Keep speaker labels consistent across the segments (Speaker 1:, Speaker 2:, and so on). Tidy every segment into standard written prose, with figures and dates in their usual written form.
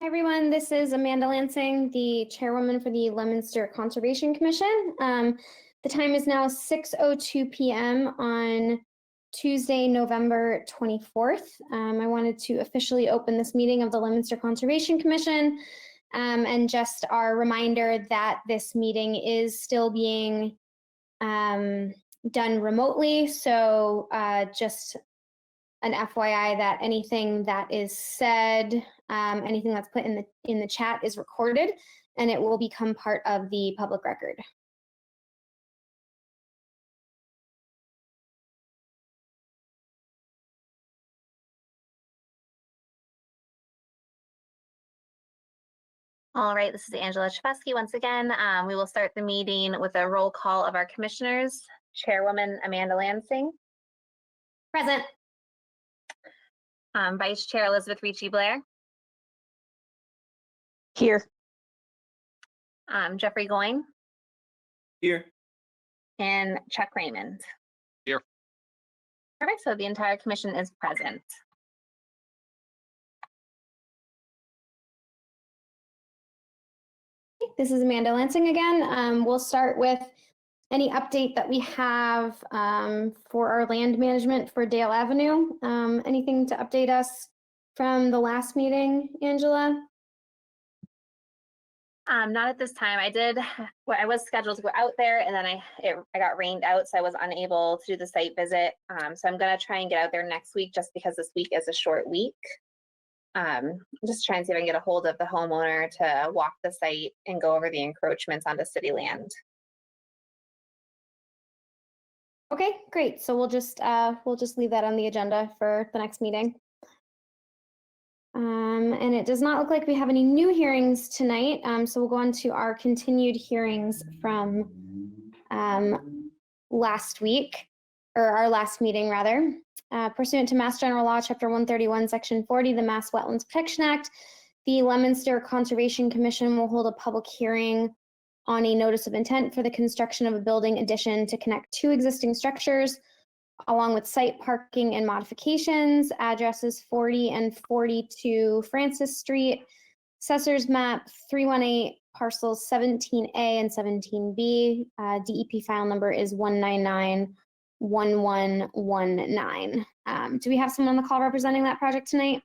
Speaker 1: Hi, everyone. This is Amanda Lansing, the chairwoman for the Leominster Conservation Commission. The time is now 6:02 p.m. on Tuesday, November 24th. I wanted to officially open this meeting of the Leominster Conservation Commission, and just our reminder that this meeting is still being done remotely. So just an FYI that anything that is said, anything that's put in the chat is recorded, and it will become part of the public record.
Speaker 2: All right, this is Angela Chapesky once again. We will start the meeting with a roll call of our commissioners. Chairwoman Amanda Lansing.
Speaker 1: Present.
Speaker 2: Vice Chair Elizabeth Ricci Blair.
Speaker 3: Here.
Speaker 2: Jeffrey Goyne.
Speaker 4: Here.
Speaker 2: And Chuck Raymond.
Speaker 4: Here.
Speaker 2: Perfect, so the entire commission is present.
Speaker 1: This is Amanda Lansing again. We'll start with any update that we have for our land management for Dale Avenue. Anything to update us from the last meeting, Angela?
Speaker 2: Not at this time. I was scheduled to go out there, and then I got rained out, so I was unable to do the site visit. So I'm gonna try and get out there next week, just because this week is a short week. Just trying to see if I can get a hold of the homeowner to walk the site and go over the encroachments onto city land.
Speaker 1: Okay, great. So we'll just leave that on the agenda for the next meeting. And it does not look like we have any new hearings tonight. So we'll go on to our continued hearings from last week, or our last meeting rather. Pursuant to Mass General Law, Chapter 131, Section 40, the Mass Wetlands Protection Act, the Leominster Conservation Commission will hold a public hearing on a notice of intent for the construction of a building addition to connect two existing structures, along with site parking and modifications, addresses 40 and 42 Francis Street, Assessor's Map 318, parcels 17A and 17B. DEP file number is 1991119. Do we have someone on the call representing that project tonight?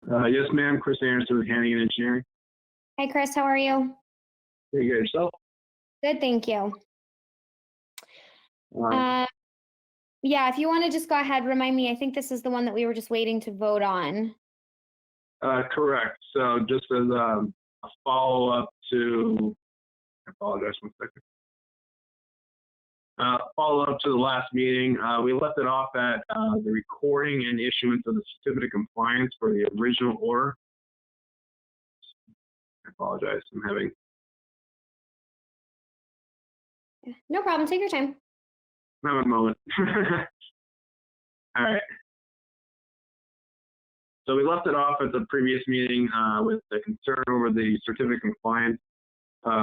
Speaker 4: Yes, ma'am. Chris Anderson with Hannigan Engineering.
Speaker 1: Hey, Chris, how are you?
Speaker 4: Pretty good. Yourself?
Speaker 1: Good, thank you. Yeah, if you want to just go ahead, remind me, I think this is the one that we were just waiting to vote on.
Speaker 4: Correct. So just as a follow-up to, I apologize one second. Follow-up to the last meeting, we left it off at the recording and issuance of the certificate of compliance for the original order. I apologize, I'm having.
Speaker 1: No problem, take your time.
Speaker 4: Have a moment. All right. So we left it off at the previous meeting with the concern over the certificate of compliance.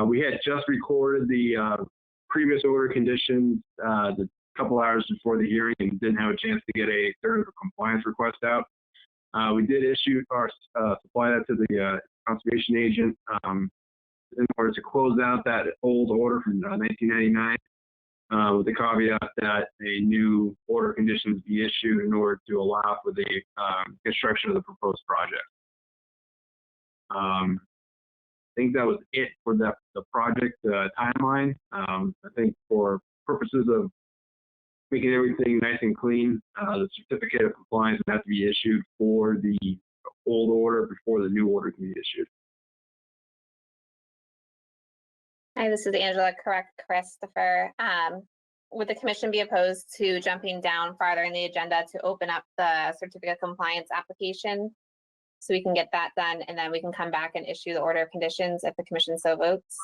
Speaker 4: We had just recorded the previous order conditions the couple hours before the hearing and didn't have a chance to get a certificate of compliance request out. We did issue our supply that to the conservation agent in order to close out that old order from 1999. With the caveat that a new order of conditions be issued in order to allow for the construction of the proposed project. I think that was it for the project timeline. I think for purposes of making everything nice and clean, the certificate of compliance would have to be issued for the old order before the new order can be issued.
Speaker 2: Hi, this is Angela. Correct, Christopher. Would the commission be opposed to jumping down farther in the agenda to open up the certificate of compliance application so we can get that done, and then we can come back and issue the order of conditions if the commission so votes?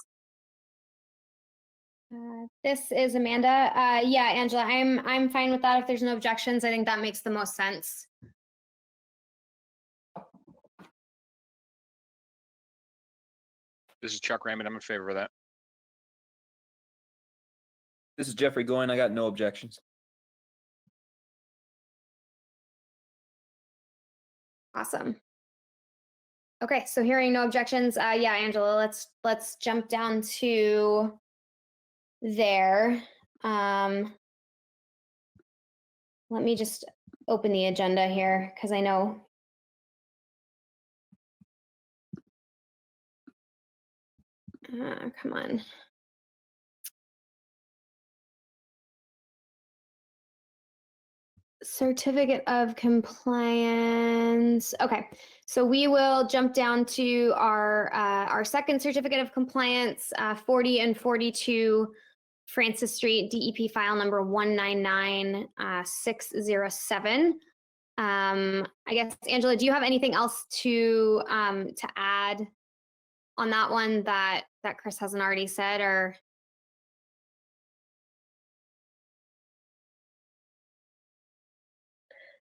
Speaker 1: This is Amanda. Yeah, Angela, I'm fine with that. If there's no objections, I think that makes the most sense.
Speaker 5: This is Chuck Raymond. I'm in favor of that.
Speaker 3: This is Jeffrey Goyne. I got no objections.
Speaker 1: Awesome. Okay, so hearing no objections, yeah, Angela, let's jump down to there. Let me just open the agenda here because I know. Come on. Certificate of compliance. Okay, so we will jump down to our second certificate of compliance, 40 and 42 Francis Street, DEP file number 199607. I guess, Angela, do you have anything else to add on that one that Chris hasn't already said, or?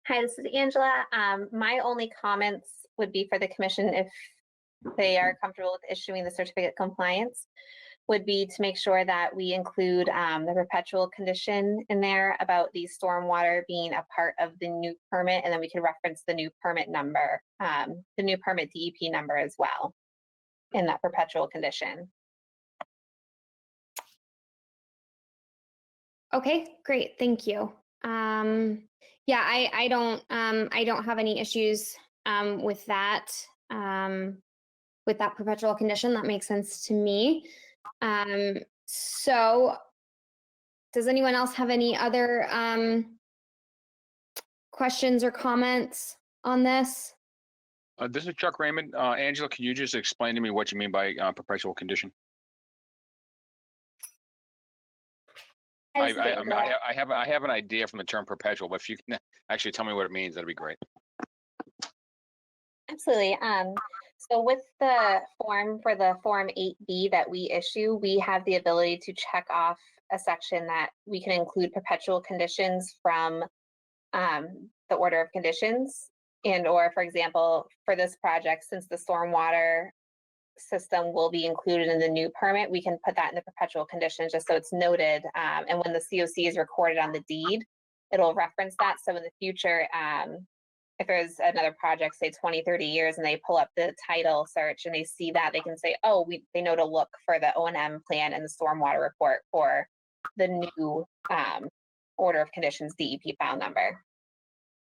Speaker 2: Hi, this is Angela. My only comments would be for the commission, if they are comfortable with issuing the certificate of compliance, would be to make sure that we include the perpetual condition in there about the stormwater being a part of the new permit, and then we can reference the new permit number, the new permit DEP number as well in that perpetual condition.
Speaker 1: Okay, great, thank you. Yeah, I don't have any issues with that perpetual condition. That makes sense to me. So does anyone else have any other questions or comments on this?
Speaker 5: This is Chuck Raymond. Angela, can you just explain to me what you mean by perpetual condition? I have an idea from the term perpetual, but if you can actually tell me what it means, that'd be great.
Speaker 2: Absolutely. So with the form for the Form 8B that we issue, we have the ability to check off a section that we can include perpetual conditions from the order of conditions, and or, for example, for this project, since the stormwater system will be included in the new permit, we can put that in the perpetual conditions just so it's noted. And when the COC is recorded on the deed, it'll reference that. So in the future, if there's another project, say 20, 30 years, and they pull up the title search and they see that, they can say, oh, they know to look for the O&M plan and the stormwater report for the new order of conditions DEP file number.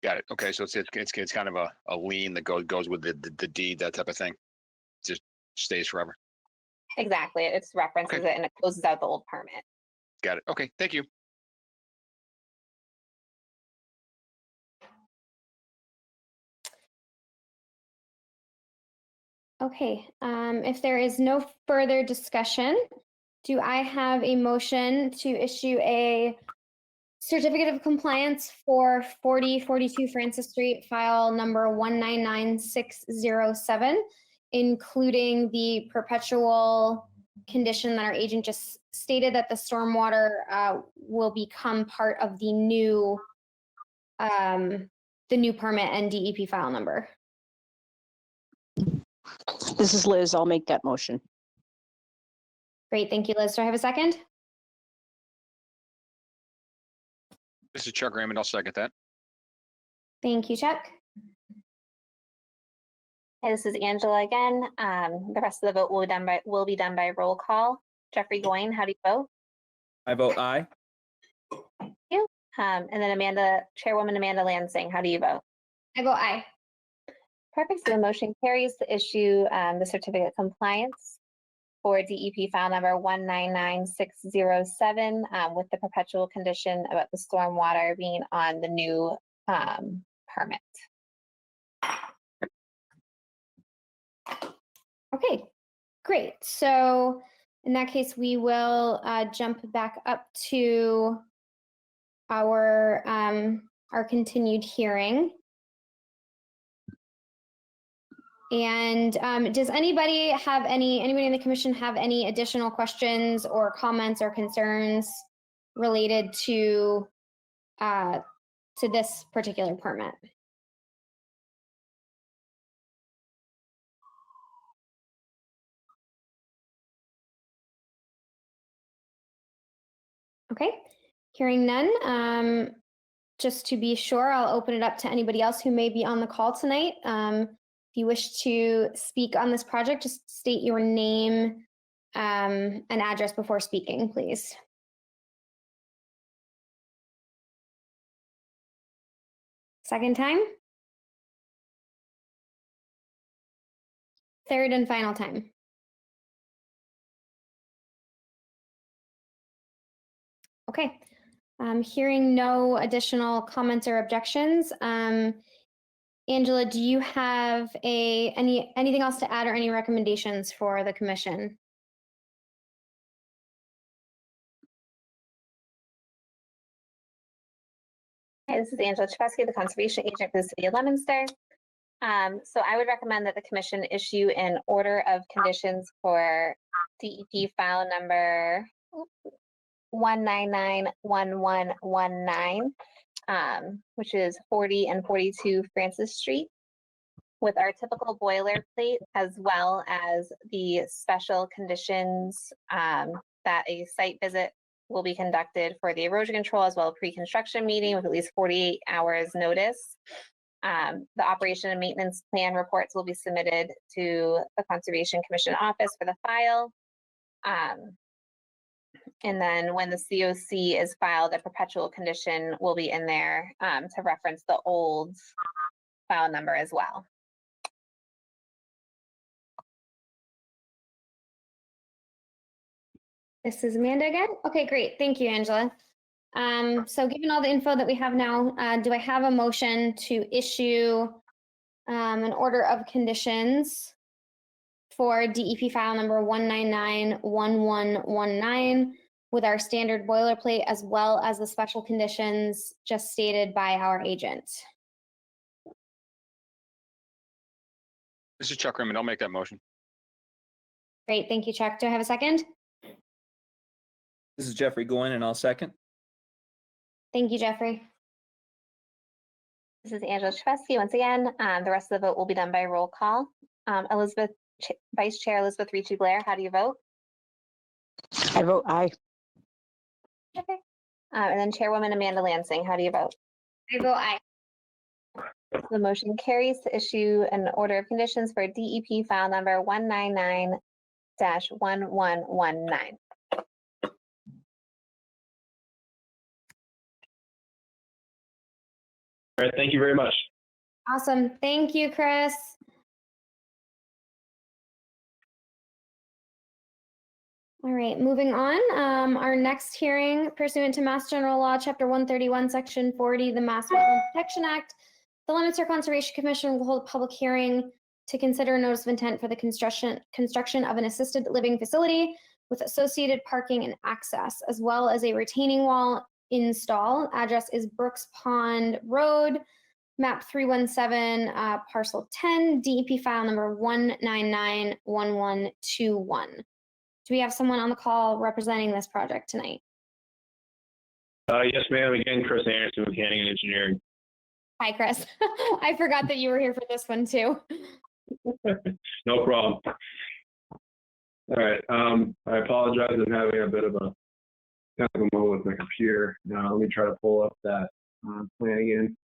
Speaker 5: Got it. Okay, so it's kind of a lien that goes with the deed, that type of thing. Just stays forever.
Speaker 2: Exactly. It references it and it closes out the old permit.
Speaker 5: Got it. Okay, thank you.
Speaker 1: Okay, if there is no further discussion, do I have a motion to issue a certificate of compliance for 4042 Francis Street, file number 199607, including the perpetual condition that our agent just stated, that the stormwater will become part of the new permit and DEP file number?
Speaker 6: This is Liz. I'll make that motion.
Speaker 1: Great, thank you, Liz. Do I have a second?
Speaker 5: This is Chuck Raymond. I'll second that.
Speaker 1: Thank you, Chuck.
Speaker 2: Hey, this is Angela again. The rest of the vote will be done by roll call. Jeffrey Goyne, how do you vote?
Speaker 3: I vote aye.
Speaker 2: Thank you. And then Chairwoman Amanda Lansing, how do you vote?
Speaker 1: I vote aye.
Speaker 2: Perfect. So the motion carries to issue the certificate of compliance for DEP file number 199607 with the perpetual condition about the stormwater being on the new permit.
Speaker 1: Okay, great. So in that case, we will jump back up to our continued hearing. And does anybody in the commission have any additional questions or comments or concerns related to this particular permit? Okay, hearing none. Just to be sure, I'll open it up to anybody else who may be on the call tonight. If you wish to speak on this project, just state your name and address before speaking, please. Second time? Third and final time. Okay. Hearing no additional comments or objections, Angela, do you have anything else to add or any recommendations for the commission?
Speaker 2: Hi, this is Angela Chapesky, the Conservation Agent for the City of Leominster. So I would recommend that the commission issue an order of conditions for DEP file number 1991119, which is 40 and 42 Francis Street, with our typical boilerplate, as well as the special conditions that a site visit will be conducted for the erosion control, as well as pre-construction meeting with at least 48 hours notice. The operation and maintenance plan reports will be submitted to the Conservation Commission office for the file. And then when the COC is filed, a perpetual condition will be in there to reference the old file number as well.
Speaker 1: This is Amanda again. Okay, great. Thank you, Angela. So given all the info that we have now, do I have a motion to issue an order of conditions for DEP file number 1991119 with our standard boilerplate, as well as the special conditions just stated by our agent?
Speaker 5: This is Chuck Raymond. I'll make that motion.
Speaker 1: Great, thank you, Chuck. Do I have a second?
Speaker 3: This is Jeffrey Goin, and I'll second.
Speaker 1: Thank you, Jeffrey.
Speaker 2: This is Angela Chapesky once again. The rest of the vote will be done by roll call. Vice Chair Elizabeth Ricci Blair, how do you vote?
Speaker 6: I vote aye.
Speaker 2: Okay. And then Chairwoman Amanda Lansing, how do you vote?
Speaker 1: I vote aye.
Speaker 2: The motion carries to issue an order of conditions for DEP file number 199-1119.
Speaker 4: All right, thank you very much.
Speaker 1: Awesome. Thank you, Chris. All right, moving on. Our next hearing pursuant to Mass General Law, Chapter 131, Section 40, the Mass Wetland Protection Act. The Leominster Conservation Commission will hold a public hearing to consider a notice of intent for the construction of an assisted living facility with associated parking and access, as well as a retaining wall install. Address is Brooks Pond Road, map 317, parcel 10, DEP file number 1991121. Do we have someone on the call representing this project tonight?
Speaker 4: Yes, ma'am. Again, Chris Anderson with Hanning and Engineering.
Speaker 1: Hi, Chris. I forgot that you were here for this one too.
Speaker 4: No problem. All right. I apologize. I'm having a bit of a kind of a moment with my computer. Now, let me try to pull up that plan again.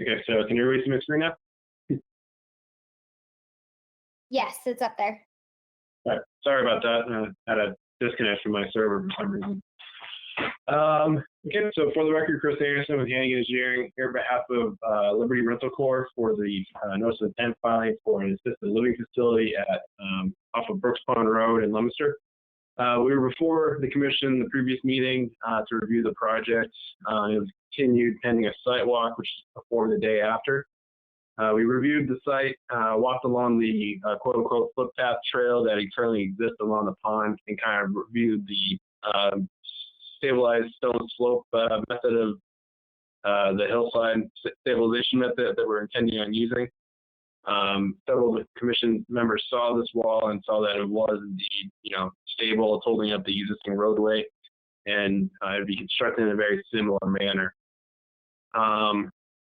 Speaker 4: Okay, so can you read my screen now?
Speaker 1: Yes, it's up there.
Speaker 4: All right, sorry about that. I had a disconnect from my server for some reason. Okay, so for the record, Chris Anderson with Hanning Engineering here on behalf of Liberty Rental Corps for the notice of intent filing for an assisted living facility at off of Brooks Pond Road in Leominster. We were before the commission the previous meeting to review the project. It was continued pending a site walk, which is before the day after. We reviewed the site, walked along the quote-unquote footpath trail that currently exists along the pond, and kind of reviewed the stabilized stone slope method of the hillside stabilization method that we're intending on using. Several of the commission members saw this wall and saw that it was indeed, stable. It's holding up the existing roadway, and it'd be constructed in a very similar manner.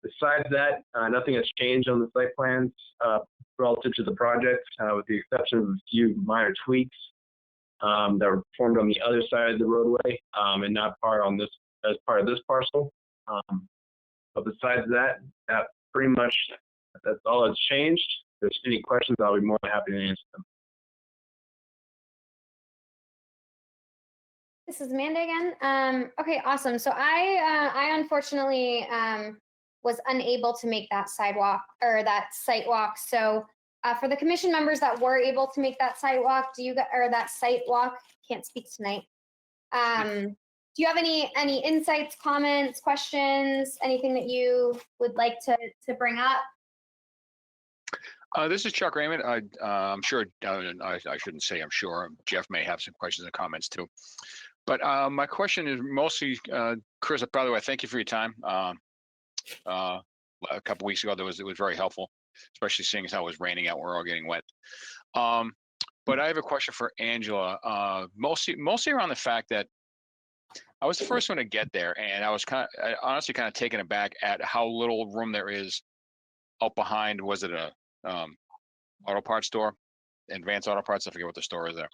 Speaker 4: Besides that, nothing has changed on the site plans relative to the project, with the exception of a few minor tweaks that were performed on the other side of the roadway and not part of this parcel. But besides that, pretty much that's all that's changed. If there's any questions, I'll be more than happy to answer them.
Speaker 1: This is Amanda again. Okay, awesome. So I unfortunately was unable to make that sidewalk or that site walk. So for the commission members that were able to make that sidewalk, that site walk, can't speak tonight. Do you have any insights, comments, questions, anything that you would like to bring up?
Speaker 5: This is Chuck Raymond. I'm sure, I shouldn't say I'm sure, Jeff may have some questions and comments too. But my question is mostly, Chris, by the way, thank you for your time. A couple weeks ago, it was very helpful, especially seeing as how it was raining out, we're all getting wet. But I have a question for Angela, mostly around the fact that I was the first one to get there, and I was honestly kind of taken aback at how little room there is out behind. Was it a auto parts store, Advanced Auto Parts? I forget what the store is there.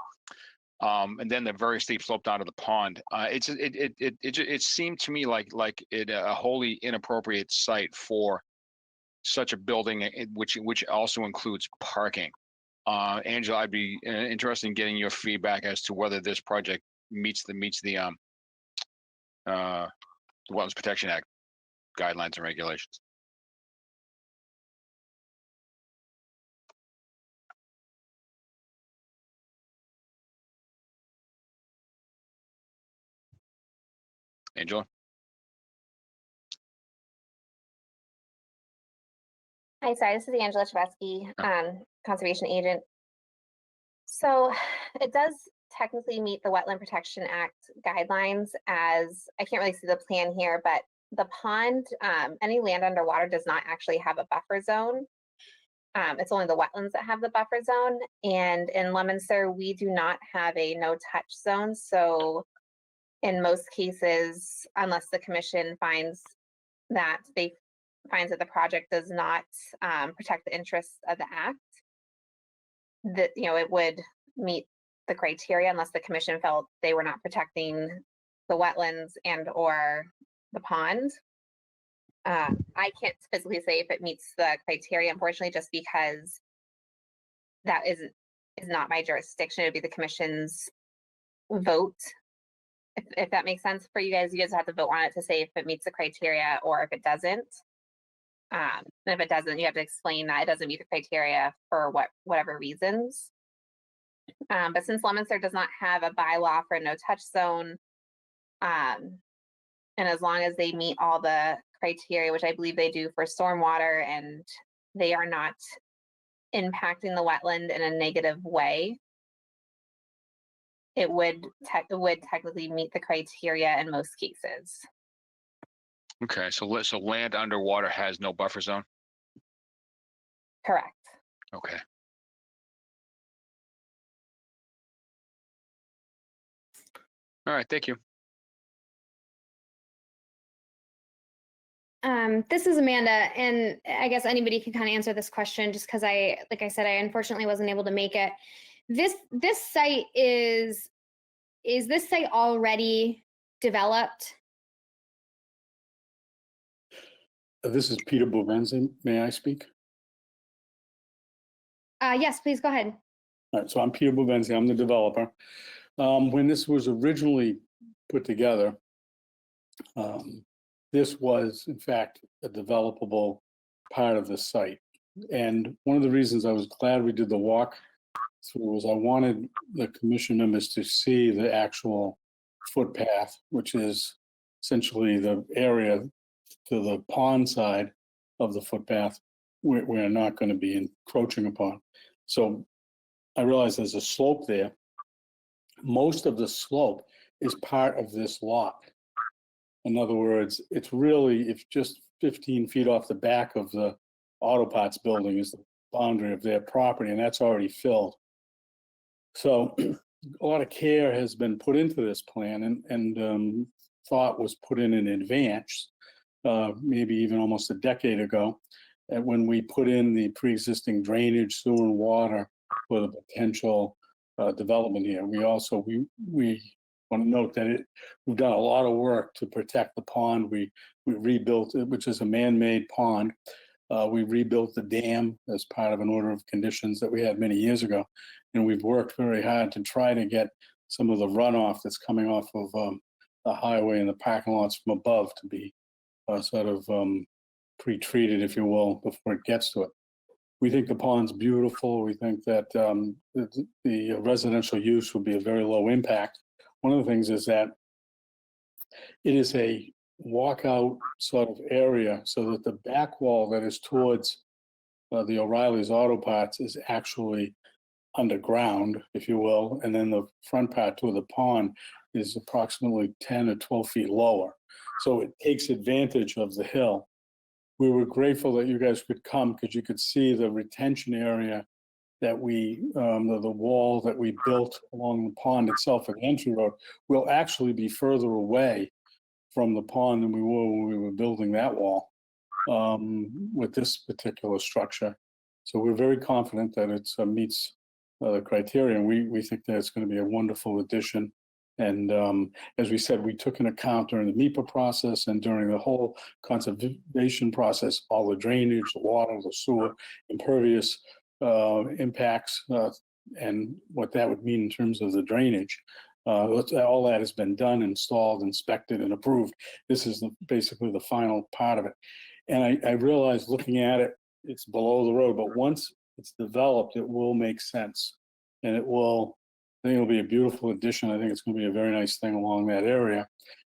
Speaker 5: And then the very steep slope down to the pond. It seemed to me like a wholly inappropriate site for such a building, which also includes parking. Angela, I'd be interested in getting your feedback as to whether this project meets the Wetlands Protection Act guidelines and regulations. Angela?
Speaker 2: Hi, sorry, this is Angela Chebesky, conservation agent. So it does technically meet the Wetland Protection Act guidelines, as I can't really see the plan here, but the pond, any land underwater does not actually have a buffer zone. It's only the wetlands that have the buffer zone. And in Leominster, we do not have a no touch zone. So in most cases, unless the commission finds that the project does not protect the interests of the act, that it would meet the criteria unless the commission felt they were not protecting the wetlands and or the pond. I can't physically say if it meets the criteria, unfortunately, just because that is not my jurisdiction. It would be the commission's vote. If that makes sense for you guys have to vote on it to say if it meets the criteria or if it doesn't. And if it doesn't, you have to explain that it doesn't meet the criteria for whatever reasons. But since Leominster does not have a bylaw for a no-touch zone, and as long as they meet all the criteria, which I believe they do for stormwater, and they are not impacting the wetland in a negative way, it would technically meet the criteria in most cases.
Speaker 5: Okay, so land underwater has no buffer zone?
Speaker 2: Correct.
Speaker 5: Okay. All right, thank you.
Speaker 1: This is Amanda, and I guess anybody can kind of answer this question just because like I said, I unfortunately wasn't able to make it. This site is this site already developed?
Speaker 7: This is Peter Bovenzi. May I speak?
Speaker 1: Yes, please go ahead.
Speaker 7: All right, so I'm Peter Bovenzi. I'm the developer. When this was originally put together, this was, in fact, a developable part of the site. And one of the reasons I was glad we did the walk through was I wanted the commission members to see the actual footpath, which is essentially the area to the pond side of the footpath we're not going to be encroaching upon. So I realize there's a slope there. Most of the slope is part of this lot. In other words, it's really, if just 15 feet off the back of the auto parts building is the boundary of their property, and that's already filled. So a lot of care has been put into this plan, and thought was put in advance, maybe even almost a decade ago, when we put in the pre-existing drainage, sewer, and water for the potential development here. We also, we want to note that we've done a lot of work to protect the pond. We rebuilt it, which is a man-made pond. We rebuilt the dam as part of an order of conditions that we had many years ago. And we've worked very hard to try to get some of the runoff that's coming off of the highway and the parking lots from above to be sort of pre-treated, if you will, before it gets to it. We think the pond's beautiful. We think that the residential use would be a very low impact. One of the things is that it is a walkout sort of area, so that the back wall that is towards the O'Reilly's Auto Parts is actually underground, if you will, and then the front part toward the pond is approximately 10 or 12 feet lower. So it takes advantage of the hill. We were grateful that you guys could come because you could see the retention area that the wall that we built along the pond itself at the entry road will actually be further away from the pond than we were when we were building that wall with this particular structure. So we're very confident that it meets the criteria, and we think that it's going to be a wonderful addition. And as we said, we took into account during the MIPA process and during the whole conservation process, all the drainage, the water, the sewer, impervious impacts, and what that would mean in terms of the drainage. All that has been done, installed, inspected, and approved. This is basically the final part of it. And I realize looking at it, it's below the road, but once it's developed, it will make sense. And it will, I think it'll be a beautiful addition. I think it's going to be a very nice thing along that area.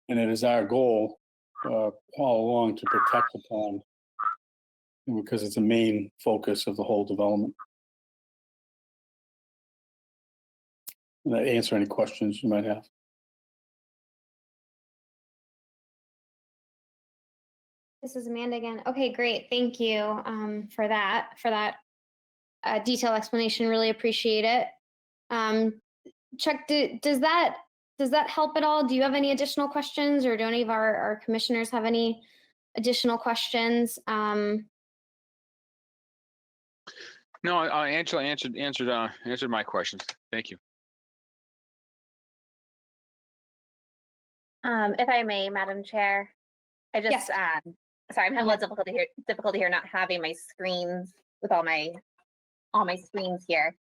Speaker 7: And it is our goal all along to protect the pond, because it's a main focus of the whole development. And that answer any questions you might have.
Speaker 1: This is Amanda again. Okay, great. Thank you for that detailed explanation. Really appreciate it. Chuck, does that help at all? Do you have any additional questions, or do any of our commissioners have any additional questions?
Speaker 5: No, Angela answered my questions. Thank you.
Speaker 2: If I may, Madam Chair, I just,
Speaker 1: Yes.
Speaker 2: sorry, I'm having a little difficulty here not having my screens with all my screens here.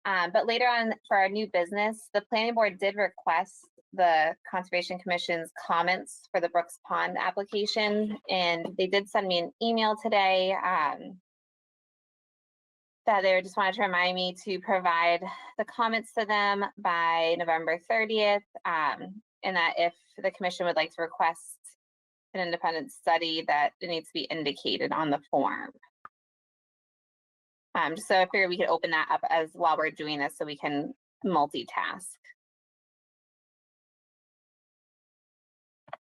Speaker 2: But later on for our new business, the planning board did request the Conservation Commission's comments for the Brooks Pond application, and they did send me an email today that they just wanted to remind me to provide the comments to them by November 30th, and that if the commission would like to request an independent study, that it needs to be indicated on the form. Just so I figured we could open that up as while we're doing this so we can multitask.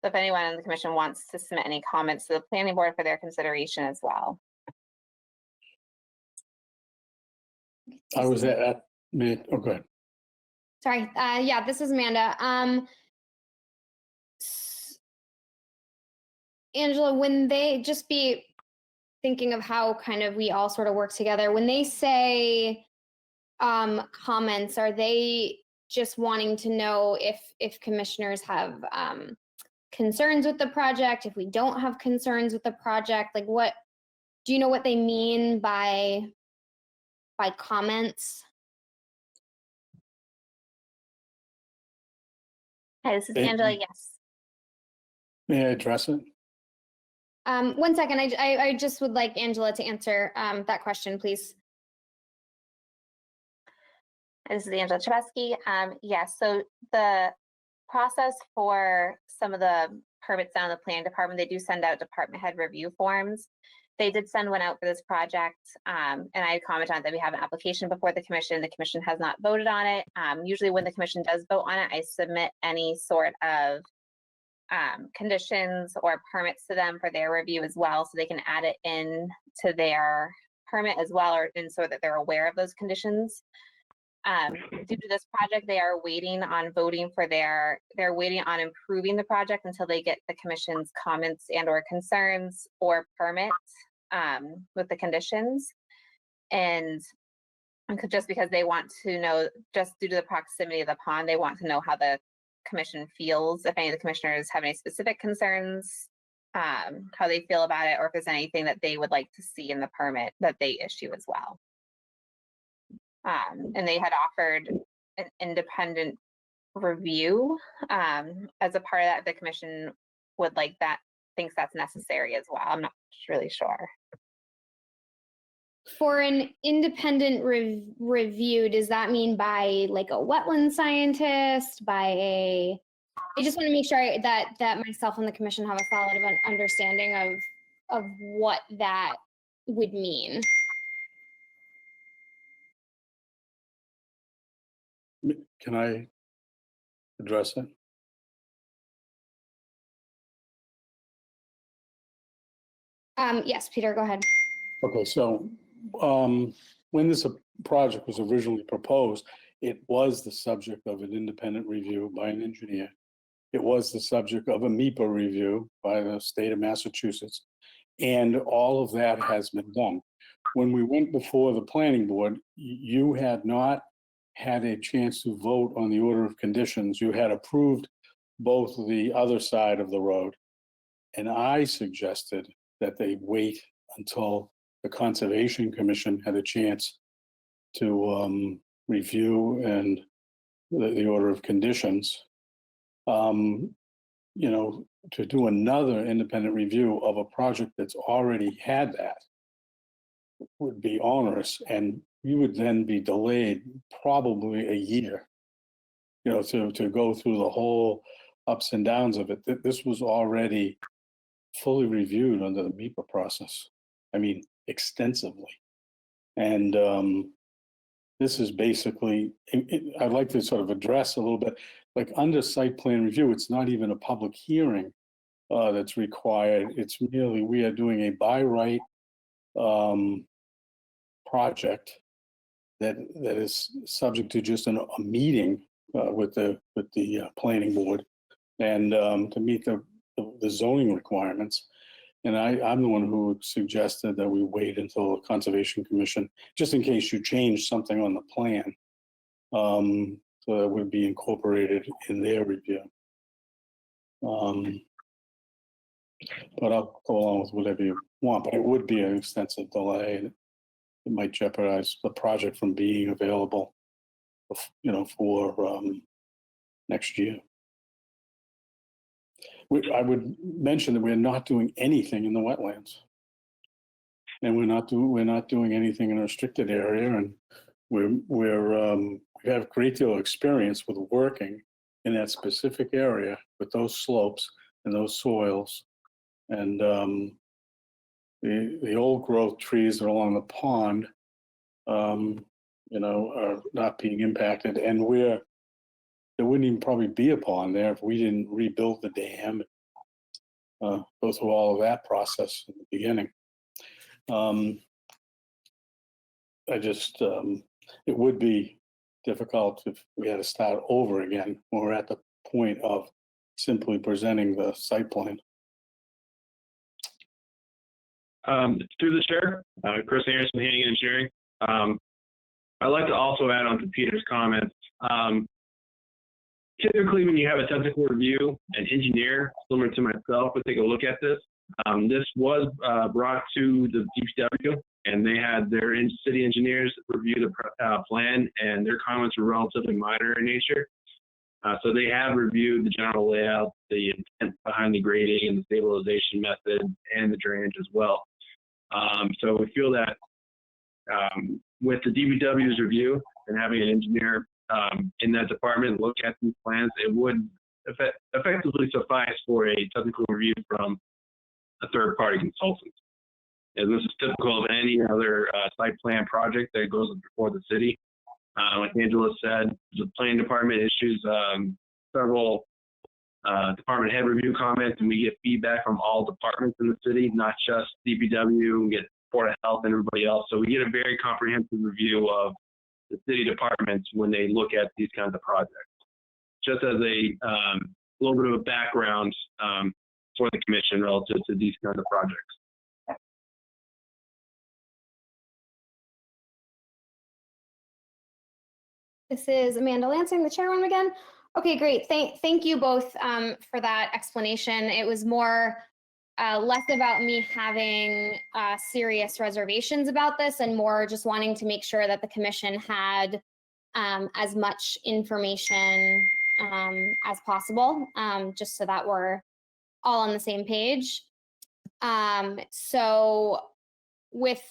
Speaker 2: So if anyone in the commission wants to submit any comments to the planning board for their consideration as well.
Speaker 7: I was at minute. Oh, go ahead.
Speaker 1: Sorry. Yeah, this is Amanda. Angela, when they just be thinking of how kind of we all sort of work together, when they say comments, are they just wanting to know if commissioners have concerns with the project, if we don't have concerns with the project? Like, what do you know what they mean by comments?
Speaker 2: Hi, this is Angela. Yes.
Speaker 7: May I address it?
Speaker 1: 1 second. I just would like Angela to answer that question, please.
Speaker 2: This is Angela Chebesky. Yes, so the process for some of the permits down in the planning department, they do send out department head review forms. They did send one out for this project, and I commented on that we have an application before the commission. The commission has not voted on it. Usually when the commission does vote on it, I submit any sort of conditions or permits to them for their review as well, so they can add it in to their permit as well, or and so that they're aware of those conditions. Due to this project, they are waiting on voting for they're waiting on improving the project until they get the commission's comments and or concerns or permits with the conditions. And just because they want to know, just due to the proximity of the pond, they want to know how the commission feels, if any of the commissioners have any specific concerns, how they feel about it, or if there's anything that they would like to see in the permit that they issue as well. And they had offered an independent review as a part of that. If the commission would like that, thinks that's necessary as well. I'm not really sure.
Speaker 1: For an independent review, does that mean by like a wetland scientist, by a, I just want to make sure that myself and the commission have a solid of an understanding of what that would mean.
Speaker 7: Can I address it?
Speaker 1: Yes, Peter, go ahead.
Speaker 7: Okay, so when this project was originally proposed, it was the subject of an independent review by an engineer. It was the subject of a MEPA review by the state of Massachusetts, and all of that has been done. When we went before the planning board, you had not had a chance to vote on the order of conditions. You had approved both the other side of the road, and I suggested that they wait until the Conservation Commission had a chance to review and the order of conditions. You know, to do another independent review of a project that's already had that would be onerous, and you would then be delayed probably a year, you know, to go through the whole ups and downs of it. This was already fully reviewed under the MEPA process. I mean, extensively. And this is basically, I'd like to sort of address a little bit, like under site plan review, it's not even a public hearing that's required. It's merely, we are doing a by right project that is subject to just a meeting with the planning board and to meet the zoning requirements. And I'm the one who suggested that we wait until the Conservation Commission, just in case you change something on the plan, so that would be incorporated in their review. But I'll go along with whatever you want, but it would be an extensive delay. And it might jeopardize the project from being available, you know, for next year. I would mention that we're not doing anything in the wetlands, and we're not doing anything in a restricted area, and we have a great deal of experience with working in that specific area with those slopes and those soils, and the old growth trees that are along the pond, you know, are not being impacted, and there wouldn't even probably be a pond there if we didn't rebuild the dam, go through all of that process in the beginning. I just, it would be difficult if we had to start over again when we're at the point of simply presenting the site plan.
Speaker 4: Through the chair, Chris Anderson, Hannigan Engineering. I'd like to also add on to Peter's comments. Typically, when you have a technical review, an engineer, similar to myself, would take a look at this. This was brought to the DPW, and they had their city engineers review the plan, and their comments were relatively minor in nature. So they have reviewed the general layout, the intent behind the grading and the stabilization method, and the drainage as well. So we feel that with the DPW's review and having an engineer in that department look at these plans, it would effectively suffice for a technical review from a third-party consultant. And this is typical of any other site plan project that goes before the city. Like Angela said, the planning department issues several department head review comments, and we get feedback from all departments in the city, not just DPW. We get Board of Health and everybody else. So we get a very comprehensive review of the city departments when they look at these kinds of projects. Just as a little bit of a background for the commission relative to these kinds of projects.
Speaker 1: This is Amanda Lansing, the chairwoman again. Okay, great. Thank you both for that explanation. It was more less about me having serious reservations about this and more just wanting to make sure that the commission had as much information as possible, just so that we're all on the same page. So with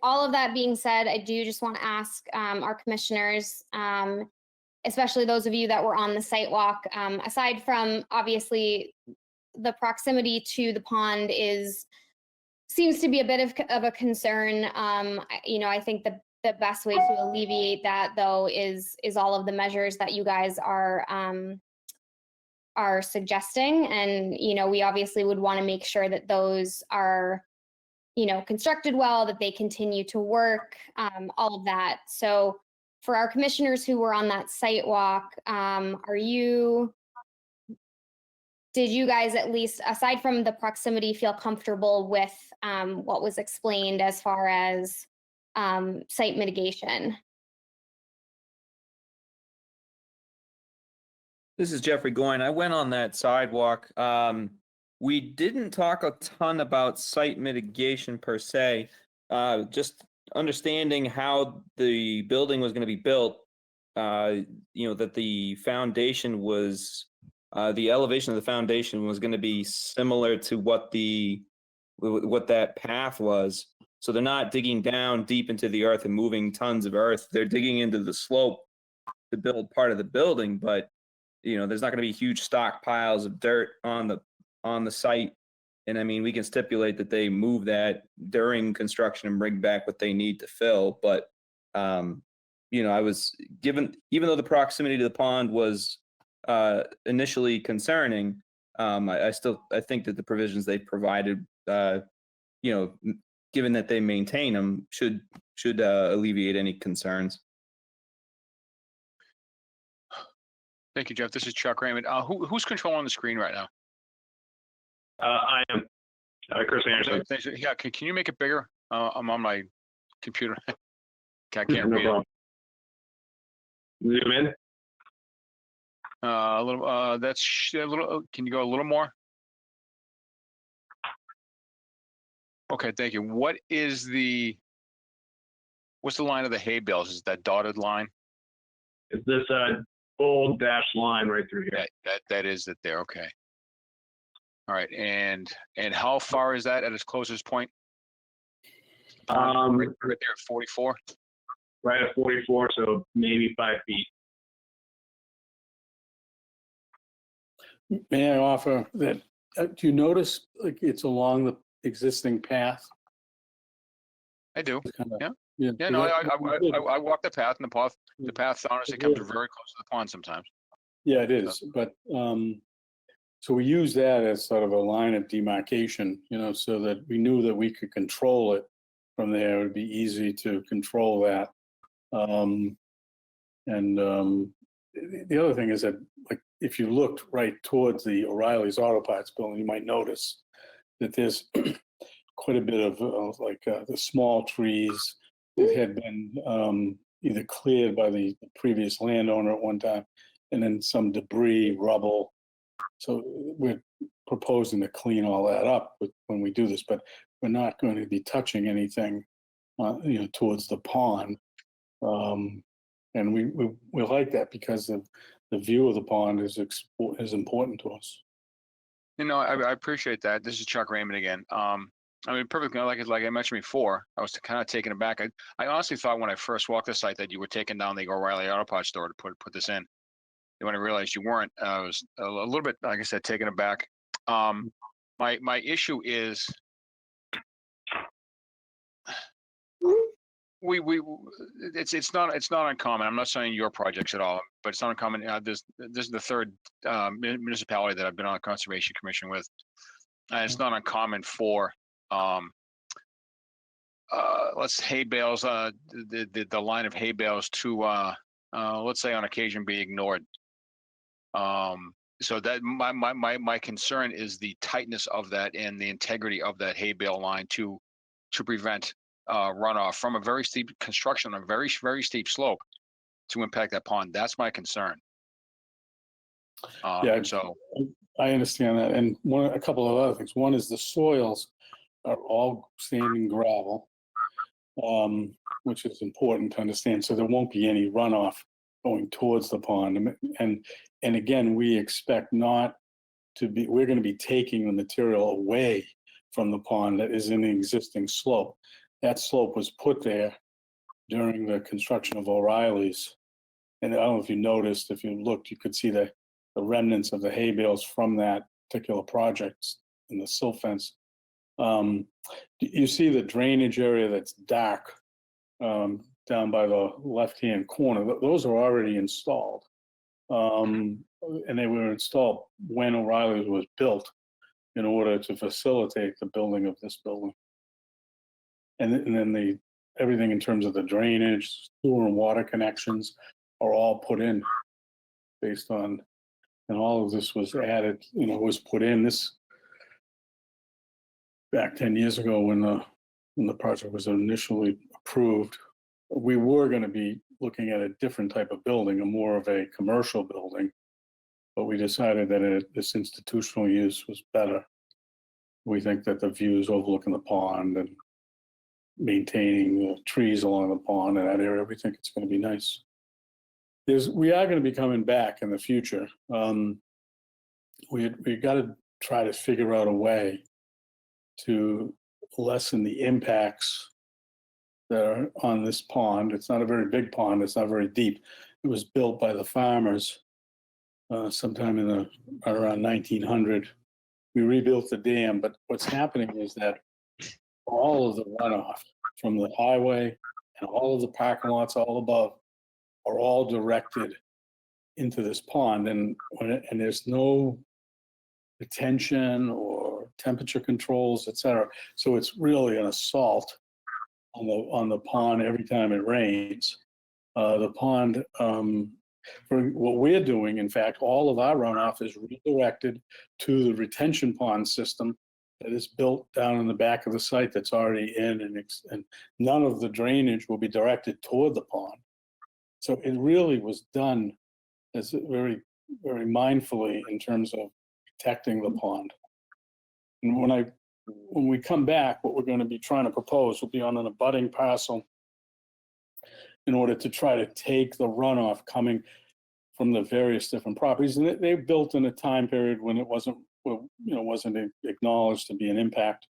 Speaker 1: all of that being said, I do just want to ask our commissioners, especially those of you that were on the site walk, aside from obviously the proximity to the pond seems to be a bit of a concern. I think the best way to alleviate that though is all of the measures that you guys are suggesting. And, we obviously would want to make sure that those are, constructed well, that they continue to work, all of that. So for our commissioners who were on that site walk, did you guys, at least aside from the proximity, feel comfortable with what was explained as far as site mitigation?
Speaker 3: This is Jeffrey Goyne. I went on that sidewalk. We didn't talk a ton about site mitigation per se, just understanding how the building was going to be built, that the foundation was, the elevation of the foundation was going to be similar to what that path was. So they're not digging down deep into the earth and moving tons of earth. They're digging into the slope to build part of the building, but there's not going to be huge stockpiles of dirt on the site. And I mean, we can stipulate that they move that during construction and bring back what they need to fill. But, I was given, even though the proximity to the pond was initially concerning, I think that the provisions they provided, given that they maintain them, should alleviate any concerns.
Speaker 5: Thank you, Jeff. This is Chuck Raymond. Who's controlling the screen right now?
Speaker 4: I am Chris Anderson.
Speaker 5: Yeah, can you make it bigger? I'm on my computer. I can't
Speaker 4: No
Speaker 5: read
Speaker 4: problem. Zoom in.
Speaker 5: it. A little. That's a little. Can you go a little more? Okay, thank you. What's the line of the hay bales? Is that dotted line?
Speaker 4: It's this bold dashed line right through here.
Speaker 5: That is it there. Okay. All right, and how far is that at its closest point? Right there at 44.
Speaker 4: Right at 44, so maybe 5 feet.
Speaker 7: May I offer that, do you notice like it's along the existing path?
Speaker 5: I do.
Speaker 7: It's kind of,
Speaker 5: Yeah. Yeah, no, I walk the path, and the path honestly comes very close to the pond sometimes.
Speaker 7: Yeah, it is. But so we use that as sort of a line of demarcation, so that we knew that we could control it from there. It would be easy to control that. The other thing is that, like, if you looked right towards the O'Reilly's Auto Parts building, you might notice that there's quite a bit of the small trees that had been either cleared by the previous landowner at one time, and then some debris, rubble. So we're proposing to clean all that up when we do this, but we're not going to be touching anything, towards the pond. And we like that because the view of the pond is important to us.
Speaker 5: I appreciate that. This is Chuck Raymond again. I mean, perfectly, like I mentioned before, I was kind of taken aback. I honestly thought when I first walked the site that you were taking down the O'Reilly Auto Parts store to put this in. And when I realized you weren't, I was a little bit, like I said, taken aback. My issue is it's not uncommon. I'm not saying your projects at all, but it's not uncommon. This is the third municipality that I've been on the Conservation Commission with. It's not uncommon for let's hay bales, the line of hay bales to let's say on occasion be ignored. So that my concern is the tightness of that and the integrity of that hay bale line to prevent runoff from a very steep construction on a very steep slope to impact that pond. That's my concern.
Speaker 7: Yeah,
Speaker 5: So
Speaker 7: I understand that. And a couple of other things. One is the soils are all sand and gravel, which is important to understand. So there won't be any runoff going towards the pond. And again, we expect not to be, we're going to be taking the material away from the pond that is in the existing slope. That slope was put there during the construction of O'Reilly's. And I don't know if you noticed, if you looked, you could see the remnants of the hay bales from that particular project in the silt fence. You see the drainage area that's dark down by the left-hand corner. Those are already installed. And they were installed when O'Reilly's was built in order to facilitate the building of this building. And then everything in terms of the drainage, sewer and water connections are all put in based on, and all of this was added, was put in this back 10 years ago when the project was initially approved. We were going to be looking at a different type of building, more of a commercial building, but we decided that this institutional use was better. We think that the views overlooking the pond and maintaining the trees along the pond in that area, we think it's going to be nice. We are going to be coming back in the future. We got to try to figure out a way to lessen the impacts that are on this pond. It's not a very big pond. It's not very deep. It was built by the farmers sometime around 1900. We rebuilt the dam, but what's happening is that all of the runoff from the highway and all of the parking lots all above are all directed into this pond, and there's no retention or temperature controls, etc. So it's really an assault on the pond every time it rains. The pond, for what we're doing, in fact, all of our runoff is redirected to the retention pond system that is built down in the back of the site that's already in, and none of the drainage will be directed toward the pond. So it really was done as very, very mindfully in terms of protecting the pond. And when we come back, what we're going to be trying to propose will be on an abutting parcel in order to try to take the runoff coming from the various different properties. And they built in a time period when it wasn't acknowledged to be an impact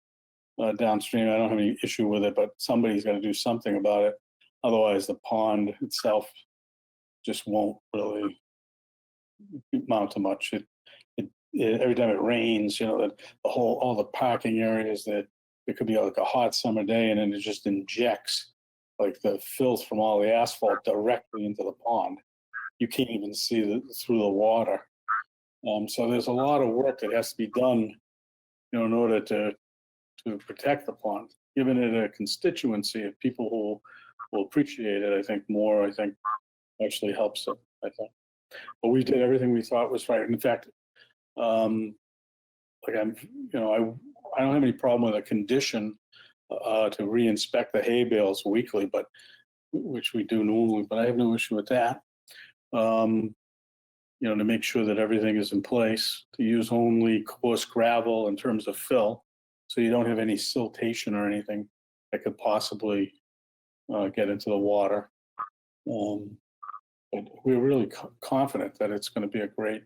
Speaker 7: downstream. I don't have any issue with it, but somebody's got to do something about it. Otherwise, the pond itself just won't really amount to much. Every time it rains, all the parking areas, that it could be like a hot summer day, and then it just injects like the filth from all the asphalt directly into the pond. You can't even see through the water. So there's a lot of work that has to be done, in order to protect the pond. Given it a constituency of people who will appreciate it, I think actually helps it. I think, but we did everything we thought was right. In fact, I don't have any problem with a condition to re-inspect the hay bales weekly, but which we do normally. But I have no issue with that. To make sure that everything is in place, to use only coarse gravel in terms of fill, so you don't have any siltation or anything that could possibly get into the water. But we're really confident that it's going to be a great,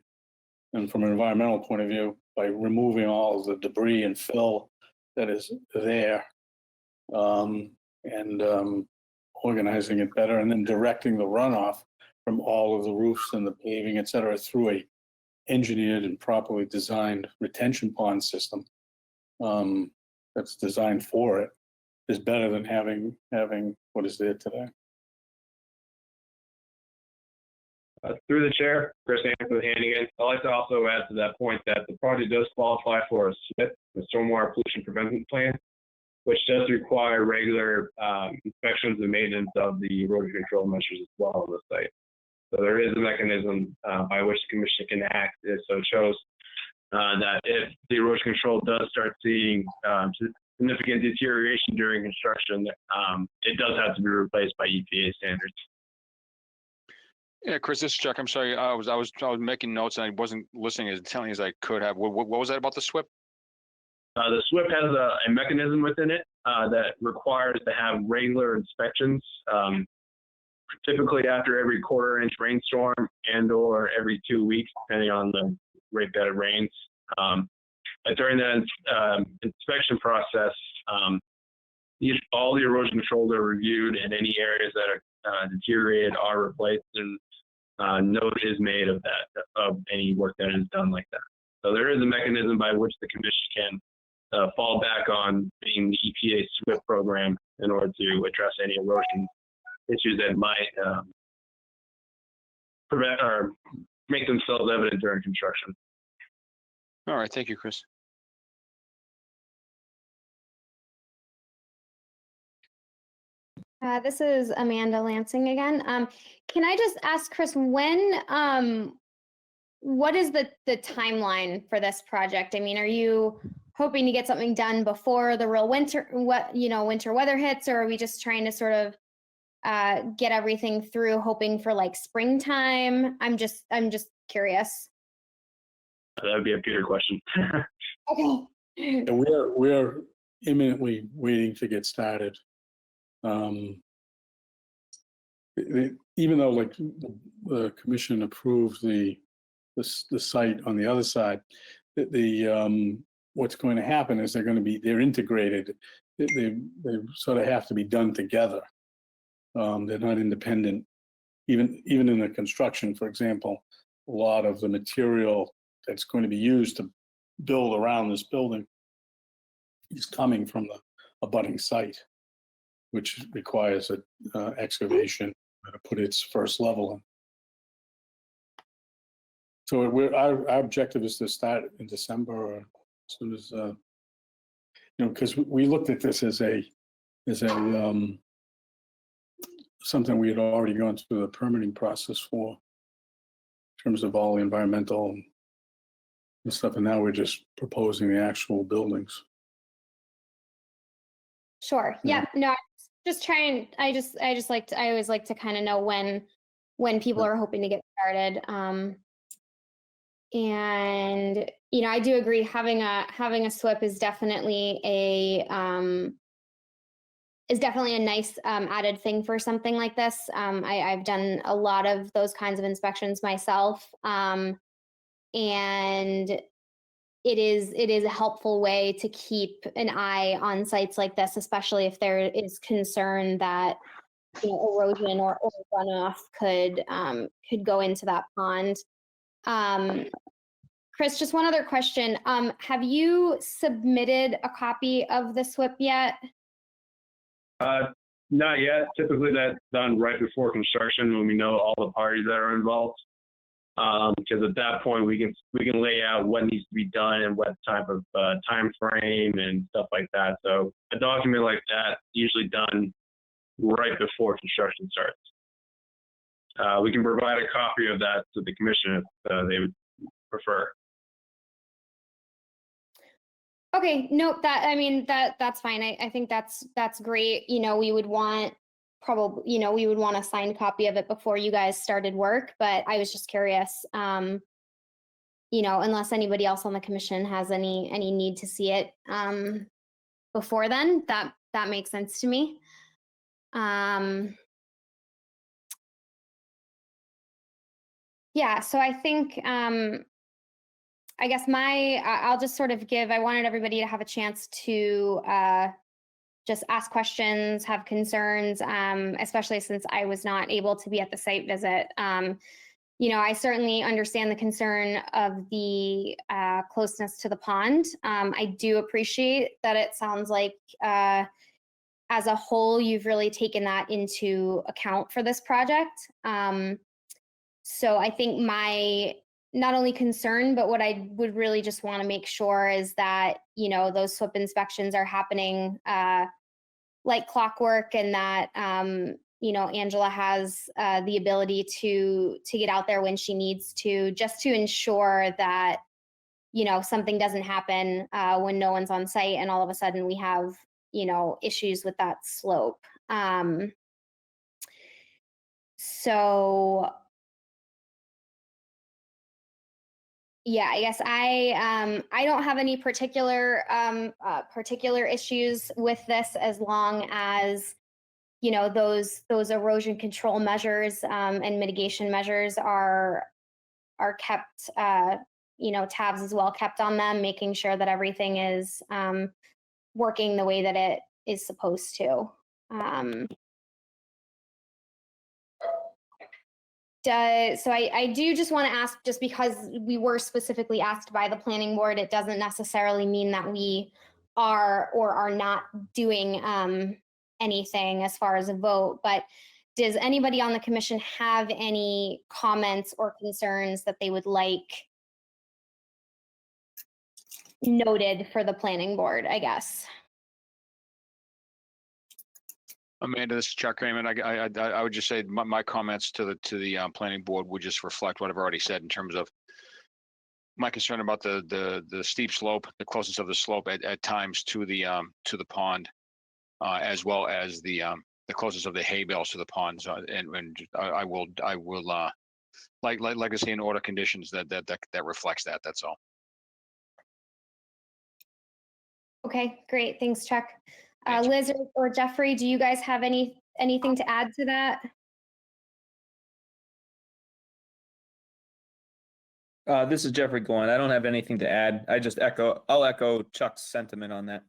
Speaker 7: and from an environmental point of view, by removing all of the debris and fill that is there, and organizing it better, and then directing the runoff from all of the roofs and the paving, et cetera, through a engineered and properly designed retention pond system that's designed for it is better than having what is there today.
Speaker 4: Through the chair, Chris Anthony Hannigan. I'd like to also add to that point that the project does qualify for a SWIP, the Stormwater Pollution Prevention Plan, which does require regular inspections and maintenance of the erosion control measures as well on the site. So there is a mechanism by which the commission can act if so chose that if the erosion control does start seeing significant deterioration during construction, it does have to be replaced by EPA standards.
Speaker 5: Yeah, Chris, this is Chuck. I'm sorry. I was making notes and I wasn't listening as intently as I could have. What was that about the SWIP?
Speaker 4: The SWIP has a mechanism within it that requires to have regular inspections, typically after every quarter-inch rainstorm and/or every 2 weeks, depending on the rate that it rains. But during that inspection process, all the erosion controls are reviewed, and any areas that are deteriorated are replaced, and note is made of that, of any work that is done like that. So there is a mechanism by which the commission can fall back on being the EPA SWIP program in order to address any erosion issues that might prevent or make themselves evident during construction.
Speaker 5: All right. Thank you, Chris.
Speaker 1: This is Amanda Lansing again. Can I just ask Chris, what is the timeline for this project? I mean, are you hoping to get something done before the real winter weather hits, or are we just trying to sort of get everything through, hoping for like springtime? I'm just curious.
Speaker 4: That would be a Peter question.
Speaker 1: Okay.
Speaker 7: And we're imminently waiting to get started. Even though like the commission approved the site on the other side, what's going to happen is they're integrated. They sort of have to be done together. They're not independent. Even in the construction, for example, a lot of the material that's going to be used to build around this building is coming from the abutting site, which requires an excavation to put its first level in. So our objective is to start in December, or as soon as because we looked at this as something we had already gone through the permitting process for, in terms of all the environmental and stuff, and now we're just proposing the actual buildings.
Speaker 1: Sure.
Speaker 7: Yeah.
Speaker 1: Yep. No, I'm just trying. I always like to kind of know when people are hoping to get started. And I do agree, having a SWIP is definitely a nice added thing for something like this. I've done a lot of those kinds of inspections myself, and it is a helpful way to keep an eye on sites like this, especially if there is concern that erosion or runoff could go into that pond. Chris, just one other question. Have you submitted a copy of the SWIP yet?
Speaker 4: Not yet. Typically that's done right before construction when we know all the parties that are involved. Because at that point we can lay out what needs to be done and what type of time frame and stuff like that. So a document like that usually done right before construction starts. We can provide a copy of that to the commission if they would prefer.
Speaker 1: Okay, nope. That's fine. I think that's great. We would want a signed copy of it before you guys started work, but I was just curious, unless anybody else on the commission has any need to see it before then, that makes sense to me. Yeah, so I think I guess I'll just sort of I wanted everybody to have a chance to just ask questions, have concerns, especially since I was not able to be at the site visit. I certainly understand the concern of the closeness to the pond. I do appreciate that it sounds like as a whole, you've really taken that into account for this project. So I think my not only concern, but what I would really just want to make sure is that, those SWIP inspections are happening like clockwork, and that, Angela has the ability to get out there when she needs to, just to ensure that, something doesn't happen when no one's on site and all of a sudden we have, issues with that slope. So yeah, I guess I don't have any particular issues with this, as long as those erosion control measures and mitigation measures are kept, tabs as well kept on them, making sure that everything is working the way that it is supposed to. So I do just want to ask, just because we were specifically asked by the planning board, it doesn't necessarily mean that we are or are not doing anything as far as a vote, but does anybody on the commission have any comments or concerns that they would like noted for the planning board, I guess?
Speaker 5: Amanda, this is Chuck Raymond. I would just say my comments to the planning board would just reflect what I've already said in terms of my concern about the steep slope, the closeness of the slope at times to the pond, as well as the closeness of the hay bales to the pond. So, and I will like to see an order conditions that reflects that. That's all.
Speaker 1: Okay, great. Thanks, Chuck.
Speaker 5: Thank you.
Speaker 1: Liz or Jeffrey, do you guys have anything to add to that?
Speaker 3: This is Jeffrey Goin. I don't have anything to add. I'll echo Chuck's sentiment on that.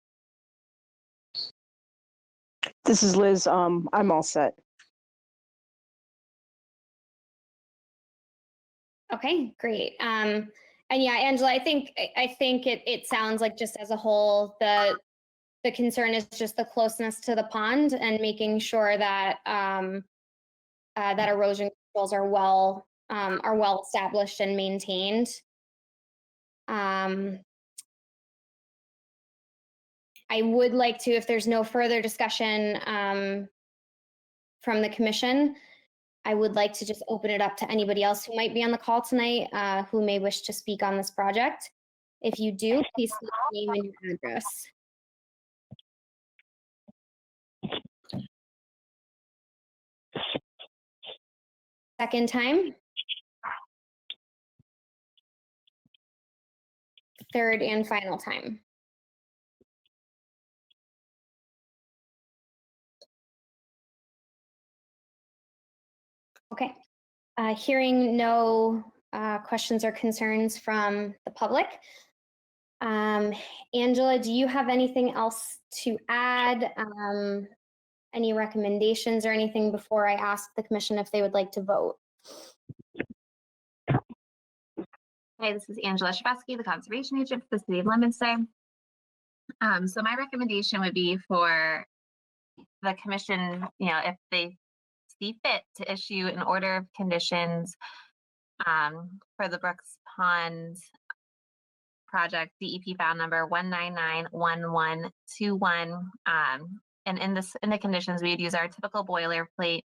Speaker 6: This is Liz. I'm all set.
Speaker 1: Okay, great. And yeah, Angela, I think it sounds like, just as a whole, the concern is just the closeness to the pond and making sure that that erosion controls are well established and maintained. I would like to, if there's no further discussion from the commission, I would like to just open it up to anybody else who might be on the call tonight who may wish to speak on this project. If you do, please state your name and your address. Second time. Third and final time. Okay. Hearing no questions or concerns from the public. Angela, do you have anything else to add? Any recommendations or anything before I ask the commission if they would like to vote?
Speaker 2: Hi, this is Angela Shabesky, the conservation agent for the city of Leominster. So my recommendation would be for the commission, if they see fit, to issue an order of conditions for the Brooks Pond project, DEP file number 1991121. And in the conditions, we'd use our typical boilerplate,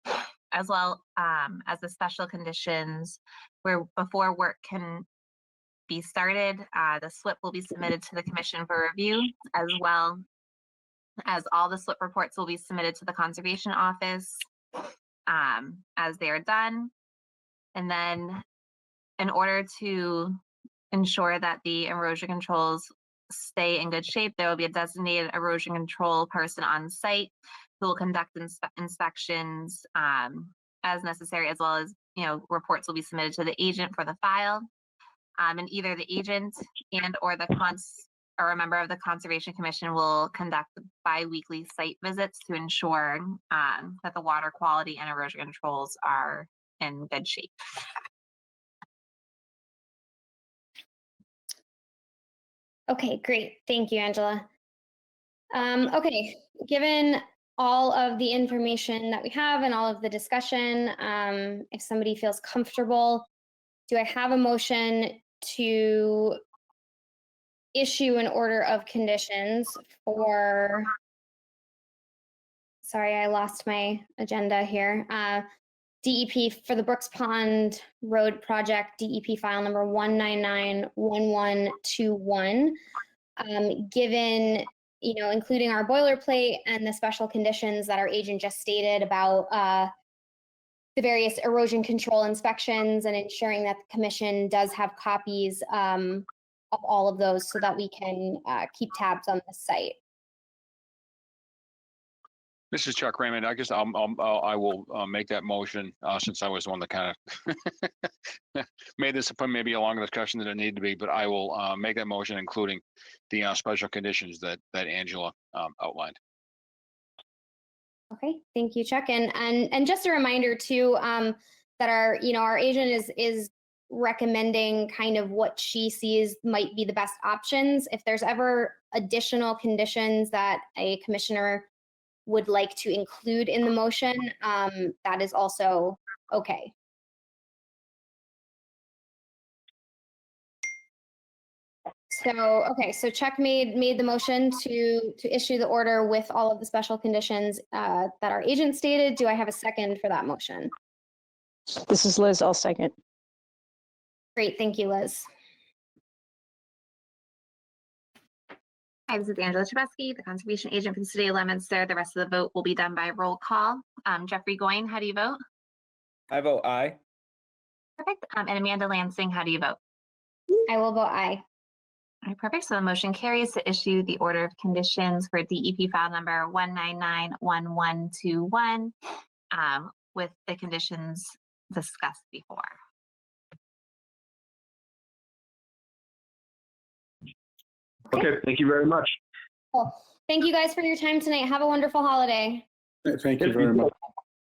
Speaker 2: as well as the special conditions where before work can be started, the SWIP will be submitted to the commission for review, as well as all the SWIP reports will be submitted to the conservation office as they are done. And then in order to ensure that the erosion controls stay in good shape, there will be a designated erosion control person on site who will conduct inspections as necessary, as well as reports will be submitted to the agent for the file. And either the agent and or or a member of the Conservation Commission will conduct bi-weekly site visits to ensure that the water quality and erosion controls are in good shape.
Speaker 1: Okay, great. Thank you, Angela. Okay, given all of the information that we have and all of the discussion, if somebody feels comfortable, do I have a motion to issue an order of conditions for, sorry, I lost my agenda here. DEP for the Brooks Pond Road Project, DEP file number 1991121. Given, including our boilerplate and the special conditions that our agent just stated about the various erosion control inspections and ensuring that the commission does have copies of all of those so that we can keep tabs on the site.
Speaker 5: This is Chuck Raymond. I guess I will make that motion since I was the one that kind of made this maybe a longer discussion than it needed to be, but I will make that motion, including the special conditions that Angela outlined.
Speaker 1: Okay, thank you, Chuck. And just a reminder too, that our agent is recommending kind of what she sees might be the best options. If there's ever additional conditions that a commissioner would like to include in the motion, that is also okay. So Chuck made the motion to issue the order with all of the special conditions that our agent stated. Do I have a second for that motion?
Speaker 6: This is Liz. I'll second.
Speaker 1: Great, thank you, Liz.
Speaker 2: Hi, this is Angela Chebesky, the conservation agent for the city of Leominster. The rest of the vote will be done by roll call. Jeffrey Goyne, how do you vote?
Speaker 3: I vote aye.
Speaker 2: Perfect. And Amanda Lansing, how do you vote?
Speaker 1: I will vote aye.
Speaker 2: All right, perfect. So the motion carries to issue the order of conditions for DEP file number 1991121 with the conditions discussed before.
Speaker 4: Okay, thank you very much.
Speaker 1: Cool. Thank you guys for your time tonight. Have a wonderful holiday.
Speaker 7: Thank you very much.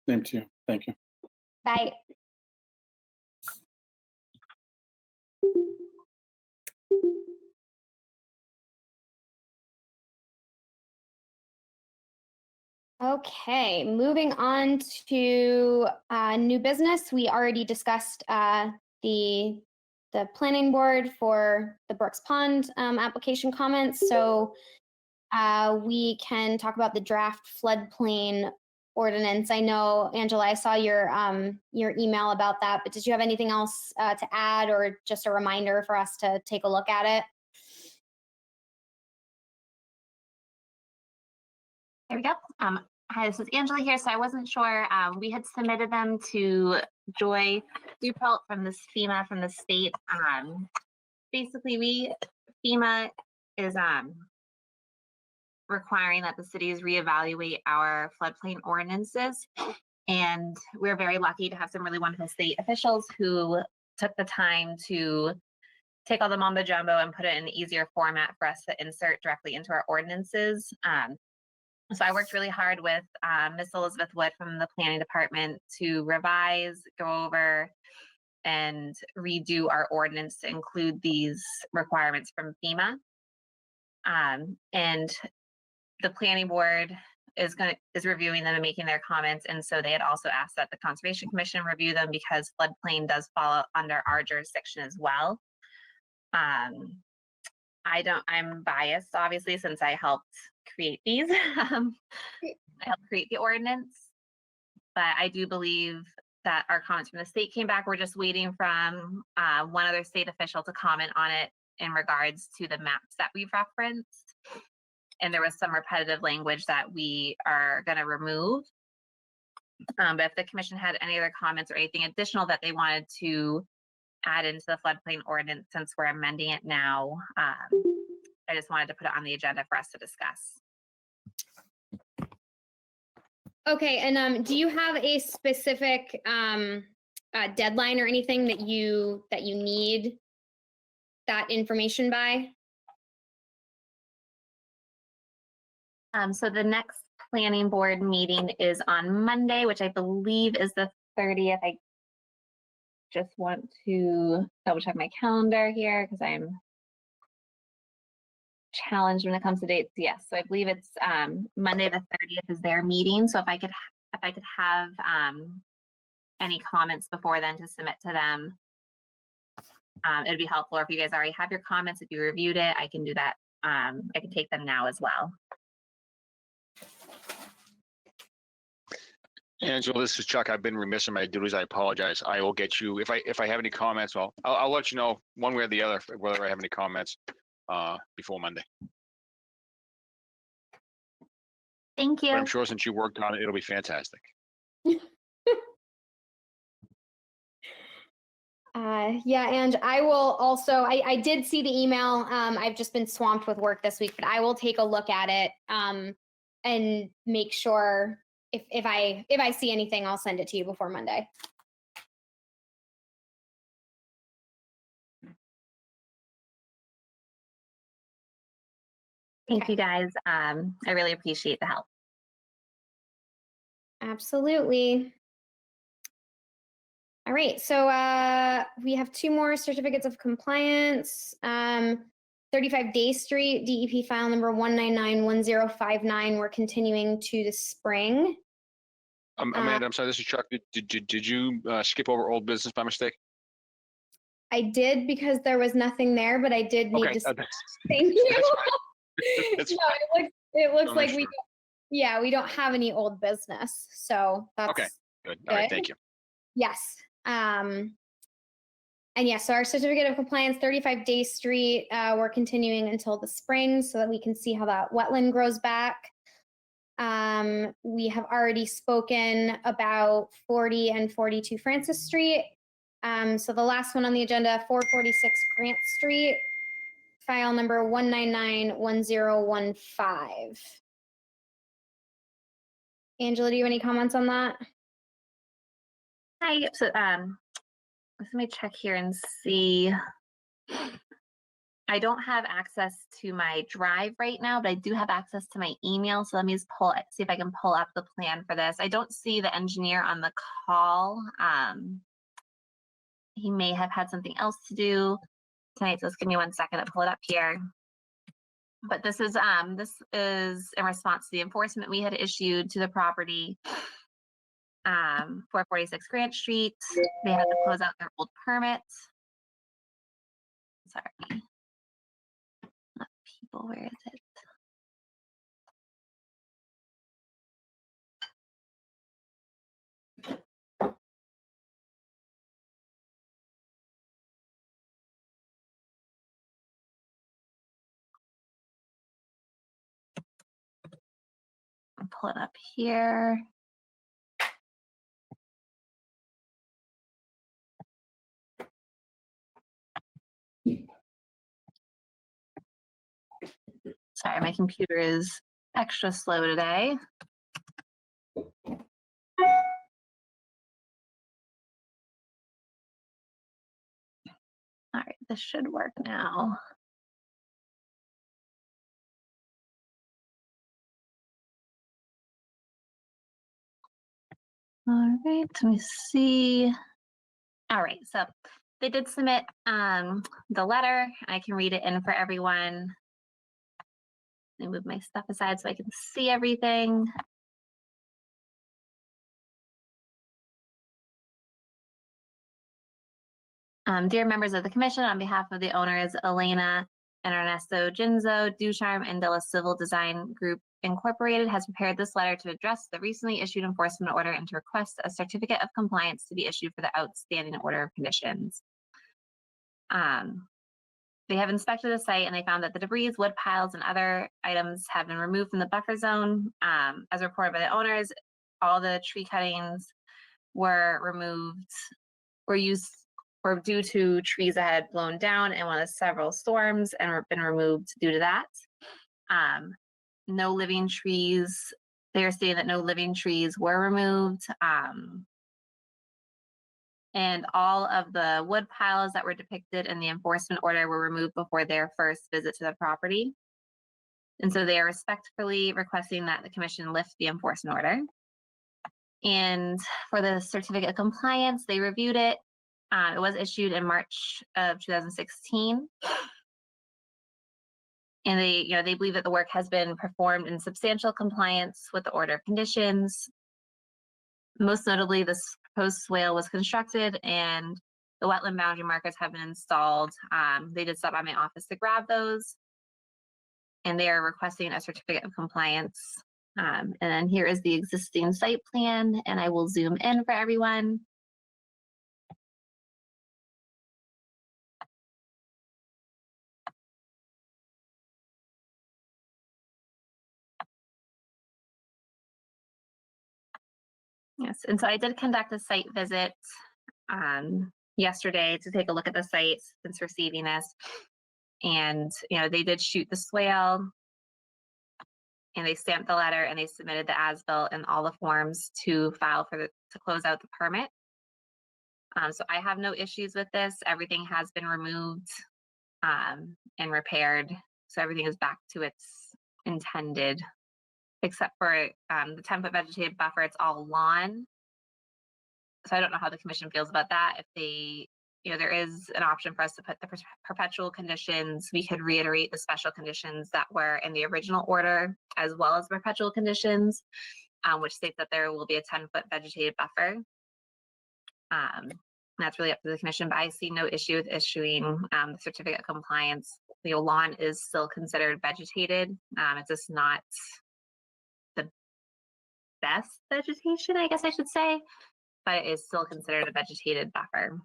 Speaker 7: Same to you. Thank you.
Speaker 1: Bye. Okay, moving on to new business. We already discussed the planning board for the Brooks Pond application comments. So we can talk about the draft floodplain ordinance. I know, Angela, I saw your email about that, but did you have anything else to add or just a reminder for us to take a look at it?
Speaker 2: There we go. Hi, this is Angela here. So I wasn't sure. We had submitted them to Joy Dupelt from the FEMA from the state. Basically, FEMA is requiring that the cities reevaluate our floodplain ordinances. And we're very lucky to have some really wonderful state officials who took the time to take all the mumbo jumbo and put it in an easier format for us to insert directly into our ordinances. So I worked really hard with Miss Elizabeth Wood from the planning department to revise, go over, and redo our ordinance to include these requirements from FEMA. And the planning board is reviewing them and making their comments. And so they had also asked that the Conservation Commission review them because floodplain does fall under our jurisdiction as well. I'm biased, obviously, since I helped create these. I helped create the ordinance, but I do believe that our comments from the state came back. We're just waiting from one other state official to comment on it in regards to the maps that we've referenced. And there was some repetitive language that we are going to remove. But if the commission had any other comments or anything additional that they wanted to add into the floodplain ordinance, since we're amending it now, I just wanted to put it on the agenda for us to discuss.
Speaker 1: Okay, and do you have a specific deadline or anything that you need that information by?
Speaker 2: So the next planning board meeting is on Monday, which I believe is the 30th. I just want to double check my calendar here because I'm challenged when it comes to dates. Yes, so I believe it's Monday the 30th is their meeting. So if I could have any comments before then to submit to them, it'd be helpful. Or if you guys already have your comments, if you reviewed it, I can do that. I can take them now as well.
Speaker 5: Angela, this is Chuck. I've been remiss in my duties. I apologize. I will get you, if I have any comments, well, I'll let you know one way or the other whether I have any comments before Monday.
Speaker 2: Thank
Speaker 5: But I'm
Speaker 2: you.
Speaker 5: sure since you worked on it, it'll be fantastic.
Speaker 1: Yeah, and I will also, I did see the email. I've just been swamped with work this week, but I will take a look at it and make sure if I see anything, I'll send it to you before Monday.
Speaker 2: Thank you guys. I really appreciate the help.
Speaker 1: Absolutely. All right, so we have 2 more certificates of compliance. 35 Day Street, DEP file number 1991059. We're continuing to the spring.
Speaker 5: Amanda, I'm sorry, this is Chuck. Did you skip over old business by mistake?
Speaker 1: I did because there was nothing there, but I did need
Speaker 5: Okay.
Speaker 1: to. Thank you.
Speaker 5: That's
Speaker 1: No,
Speaker 5: fine.
Speaker 1: it looks like
Speaker 5: Sure.
Speaker 1: we don't have any old business, so that's
Speaker 5: Okay, good. All right,
Speaker 1: good.
Speaker 5: thank you.
Speaker 1: Yes. And yes, so our certificate of compliance, 35 Day Street, we're continuing until the spring so that we can see how that wetland grows back. We have already spoken about 40 and 42 Francis Street. So the last one on the agenda, 446 Grant Street, file number 1991015. Angela, do you have any comments on that?
Speaker 2: Hi. So let me check here and see. I don't have access to my drive right now, but I do have access to my email. So let me just see if I can pull up the plan for this. I don't see the engineer on the call. He may have had something else to do tonight. So just give me 1 second to pull it up here. But this is in response to the enforcement we had issued to the property. 446 Grant Street. They had to close out their old permit. Sorry. Not people, where is it? I'll pull it up here. Sorry, my computer is extra slow today. All right, this should work now. All right, let me see. All right, so they did submit the letter. I can read it in for everyone. Let me move my stuff aside so I can see everything. Dear members of the commission, on behalf of the owners, Elena and Ernesto Ginzo, Ducharme and Della Civil Design Group Incorporated has prepared this letter to address the recently issued enforcement order and to request a certificate of compliance to be issued for the outstanding order of conditions. They have inspected the site and they found that the debris, wood piles, and other items have been removed from the buffer zone. As reported by the owners, all the tree cuttings were removed, were due to trees that had blown down in one of several storms and were been removed due to that. No living trees. They are stating that no living trees were removed. and all of the wood piles that were depicted in the enforcement order were removed before their first visit to the property. And so they are respectfully requesting that the commission lift the enforcement order. And for the certificate of compliance, they reviewed it. It was issued in March of 2016. And they believe that the work has been performed in substantial compliance with the order of conditions. Most notably, this proposed swale was constructed and the wetland boundary markers have been installed. They did stop by my office to grab those. And they are requesting a certificate of compliance. And then here is the existing site plan, and I will zoom in for everyone. Yes, and so I did conduct a site visit yesterday to take a look at the site since receiving this. And, they did shoot the swale and they stamped the letter and they submitted the as-built and all the forms to file to close out the permit. So I have no issues with this. Everything has been removed and repaired. So everything is back to its intended, except for the 10-foot vegetative buffer, it's all lawn. So I don't know how the commission feels about that. If they, there is an option for us to put the perpetual conditions. We could reiterate the special conditions that were in the original order, as well as perpetual conditions, which states that there will be a 10-foot vegetative buffer. That's really up to the commission, but I see no issue with issuing the certificate of compliance. The lawn is still considered vegetated. It's just not the best vegetation, I guess I should say, but it is still considered a vegetated buffer.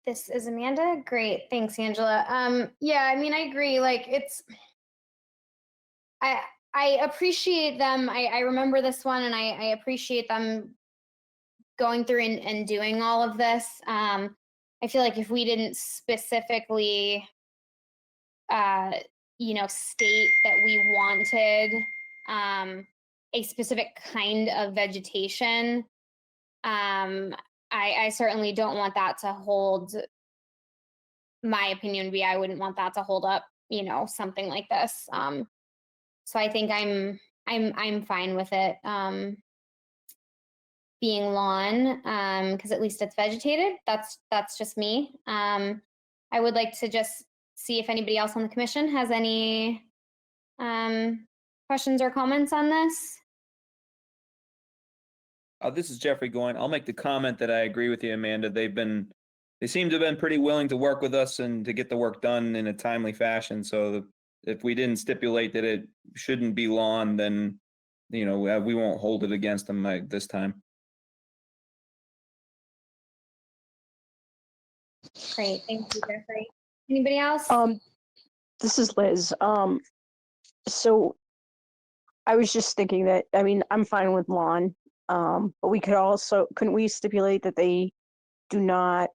Speaker 1: This is Amanda. Great. Thanks, Angela. Yeah, I mean, I agree. Like I appreciate them. I remember this one and I appreciate them going through and doing all of this. I feel like if we didn't specifically, state that we wanted a specific kind of vegetation, I certainly don't want that to hold. My opinion would be I wouldn't want that to hold up, something like this. So I think I'm fine with it being lawn because at least it's vegetated. That's just me. I would like to just see if anybody else on the commission has any questions or comments on this.
Speaker 3: This is Jeffrey Goin. I'll make the comment that I agree with you, Amanda. They seem to have been pretty willing to work with us and to get the work done in a timely fashion. So if we didn't stipulate that it shouldn't be lawn, then, we won't hold it against them this time.
Speaker 1: Great, thank you, Jeffrey. Anybody else?
Speaker 6: This is Liz. So I was just thinking that, I'm fine with lawn, but we could also, couldn't we stipulate that they do not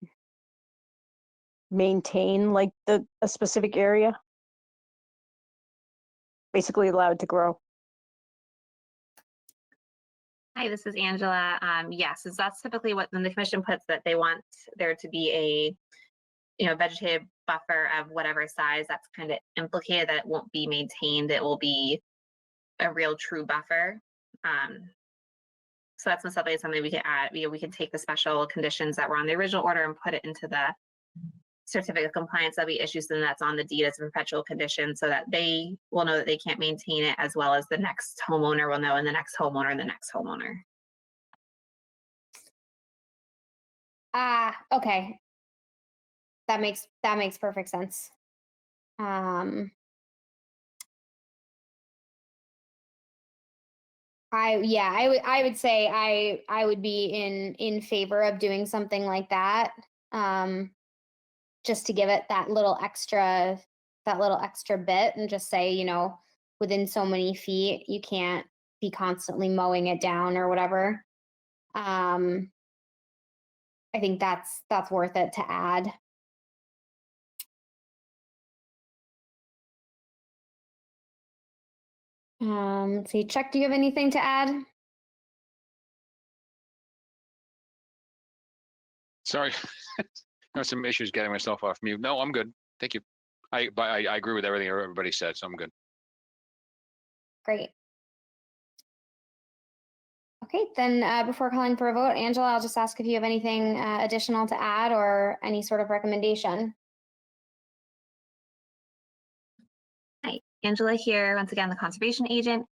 Speaker 6: maintain like a specific area? Basically allowed to grow.
Speaker 2: Hi, this is Angela. Yes, that's typically what when the commission puts that they want there to be a vegetative buffer of whatever size. That's kind of implicated that it won't be maintained. It will be a real true buffer. So that's something we could add. We can take the special conditions that were on the original order and put it into the certificate of compliance that we issue, so that's on the deed as a perpetual condition, so that they will know that they can't maintain it, as well as the next homeowner will know, and the next homeowner and the next homeowner.
Speaker 1: Okay. That makes perfect sense. I would say I would be in favor of doing something like that. Just to give it that little extra bit and just say, within so many feet, you can't be constantly mowing it down or whatever. I think that's worth it to add. Let's see, Chuck, do you have anything to add?
Speaker 5: Sorry. I have some issues getting myself off mute. No, I'm good. Thank you. But I agree with everything everybody said, so I'm good.
Speaker 1: Great. Okay, then before calling for a vote, Angela, I'll just ask if you have anything additional to add or any sort of recommendation.
Speaker 2: Hi, Angela here, once again, the conservation agent.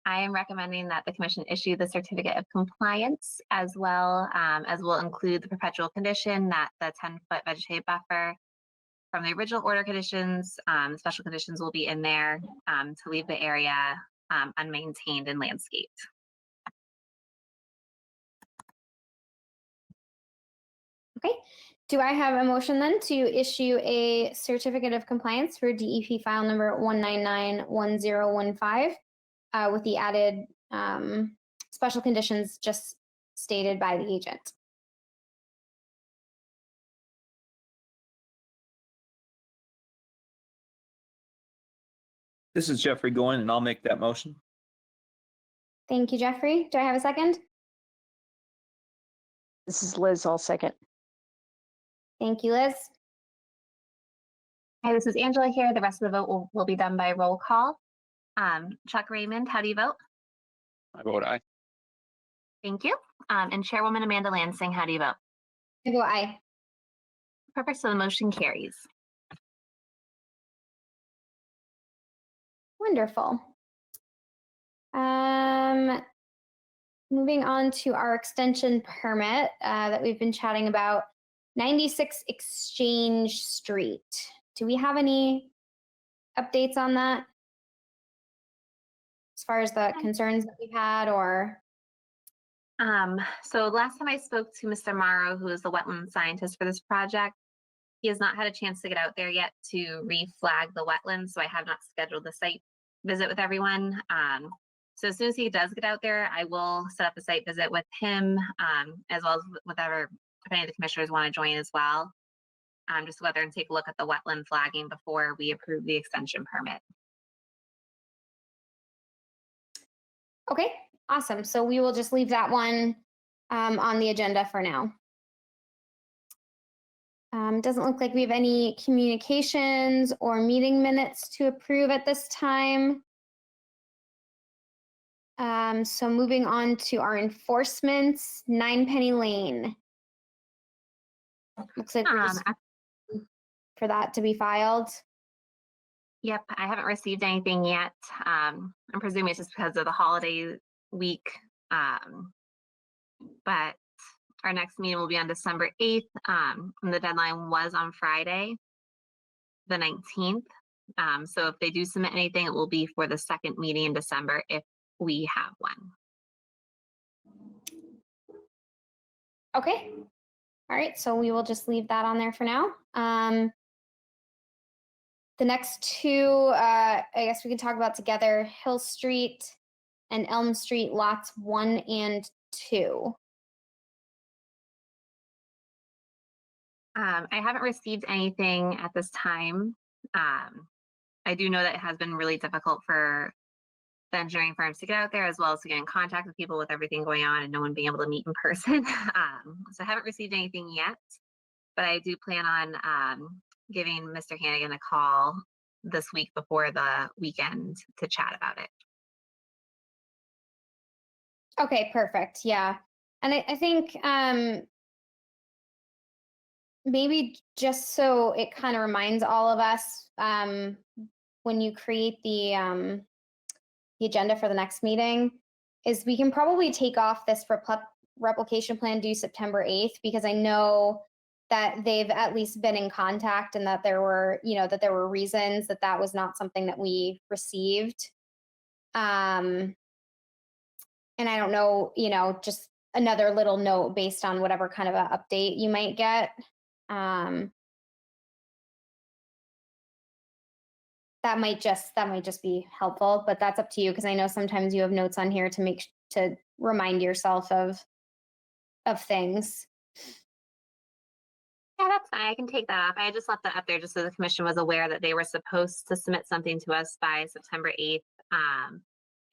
Speaker 2: I am recommending that the commission issue the certificate of compliance as well as will include the perpetual condition that the 10-foot vegetative buffer from the original order conditions, special conditions will be in there to leave the area unmaintained and landscaped.
Speaker 1: Okay, do I have a motion then to issue a certificate of compliance for DEP file number 1991015 with the added special conditions just stated by the agent?
Speaker 3: This is Jeffrey Goin, and I'll make that motion.
Speaker 1: Thank you, Jeffrey. Do I have a second?
Speaker 6: This is Liz, I'll second.
Speaker 1: Thank you, Liz.
Speaker 2: Hi, this is Angela here. The rest of the vote will be done by roll call. Chuck Raymond, how do you vote?
Speaker 5: I vote aye.
Speaker 2: Thank you. And Chairwoman Amanda Lansing, how do you vote?
Speaker 1: I vote aye.
Speaker 2: Perfect, so the motion carries.
Speaker 1: Wonderful. Moving on to our extension permit that we've been chatting about, 96 Exchange Street. Do we have any updates on that? As far as the concerns that we've had, or?
Speaker 2: So last time I spoke to Mr. Morrow, who is the wetland scientist for this project, he has not had a chance to get out there yet to re-flag the wetlands, so I have not scheduled the site visit with everyone. So as soon as he does get out there, I will set up a site visit with him, as well as if any of the commissioners want to join as well, just to go there and take a look at the wetland flagging before we approve the extension permit.
Speaker 1: Okay, awesome. So we will just leave that one on the agenda for now. Doesn't look like we have any communications or meeting minutes to approve at this time. So moving on to our enforcements, 9 Penny Lane. Looks like we're just for that to be filed.
Speaker 2: Yep, I haven't received anything yet. I'm presuming it's just because of the holiday week. But our next meeting will be on December 8th. And the deadline was on Friday, the 19th. So if they do submit anything, it will be for the second meeting in December if we have one.
Speaker 1: Okay. All right, so we will just leave that on there for now. The next two, I guess we can talk about together, Hill Street and Elm Street lots 1 and 2.
Speaker 2: I haven't received anything at this time. I do know that it has been really difficult for the engineering firms to get out there, as well as to get in contact with people with everything going on and no one being able to meet in person. So I haven't received anything yet, but I do plan on giving Mr. Hannigan a call this week before the weekend to chat about it.
Speaker 1: Okay, perfect. Yeah. And I think maybe just so it kind of reminds all of us when you create the agenda for the next meeting, is we can probably take off this replication plan due September 8th, because I know that they've at least been in contact and that there were, that there were reasons that was not something that we received. And I don't know, just another little note based on whatever kind of an update you might get. That might just be helpful, but that's up to you, because I know sometimes you have notes on here to remind yourself of things.
Speaker 2: Yeah, that's fine. I can take that off. I just left that up there just so the commission was aware that they were supposed to submit something to us by September 8th.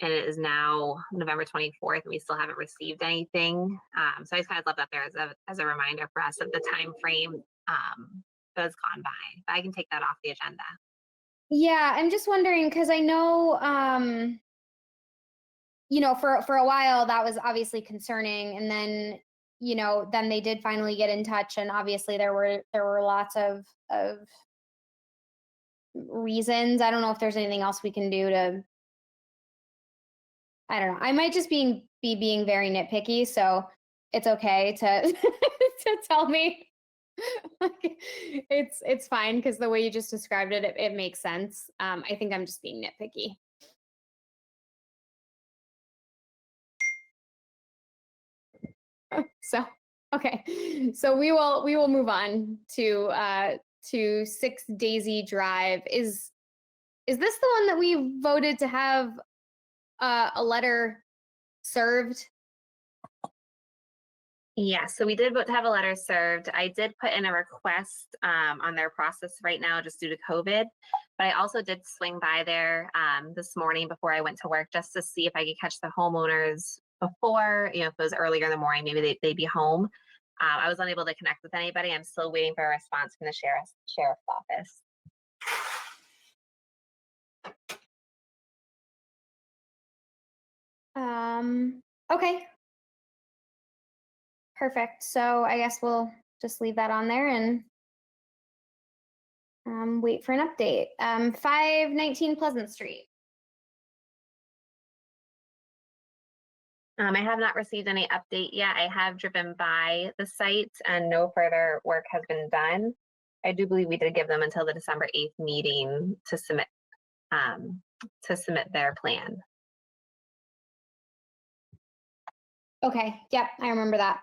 Speaker 2: and it is now November 24th, and we still haven't received anything. So I just kind of left that there as a reminder for us of the time frame that has gone by. But I can take that off the agenda.
Speaker 1: Yeah, I'm just wondering because I know, for a while that was obviously concerning, and then then they did finally get in touch, and obviously there were lots of reasons. I don't know if there's anything else we can do to. I don't know. I might just be being very nitpicky, so it's okay to to tell me. It's fine because the way you just described it, it makes sense. I think I'm just being nitpicky. So okay, so we will move on to 6 Daisy Drive. Is this the one that we voted to have a letter served?
Speaker 2: Yeah, so we did vote to have a letter served. I did put in a request on their process right now just due to COVID, but I also did swing by there this morning before I went to work just to see if I could catch the homeowners before, if it was earlier in the morning, maybe they'd be home. I was unable to connect with anybody. I'm still waiting for a response from the sheriff's office.
Speaker 1: Okay. Perfect. So I guess we'll just leave that on there and wait for an update. 519 Pleasant Street.
Speaker 2: I have not received any update yet. I have driven by the site and no further work has been done. I do believe we did give them until the December 8th meeting to submit their plan.
Speaker 1: Okay. Yep, I remember that.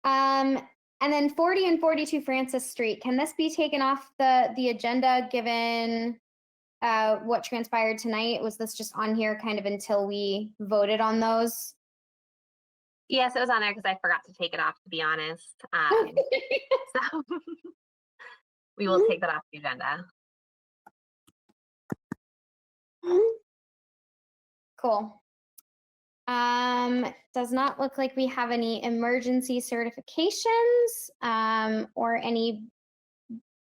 Speaker 1: And then 40 and 42 Francis Street. Can this be taken off the agenda given what transpired tonight? Was this just on here kind of until we voted on those?
Speaker 2: Yes, it was on there because I forgot to take it off, to be honest. So we will take that off the agenda.
Speaker 1: Cool. Does not look like we have any emergency certifications or any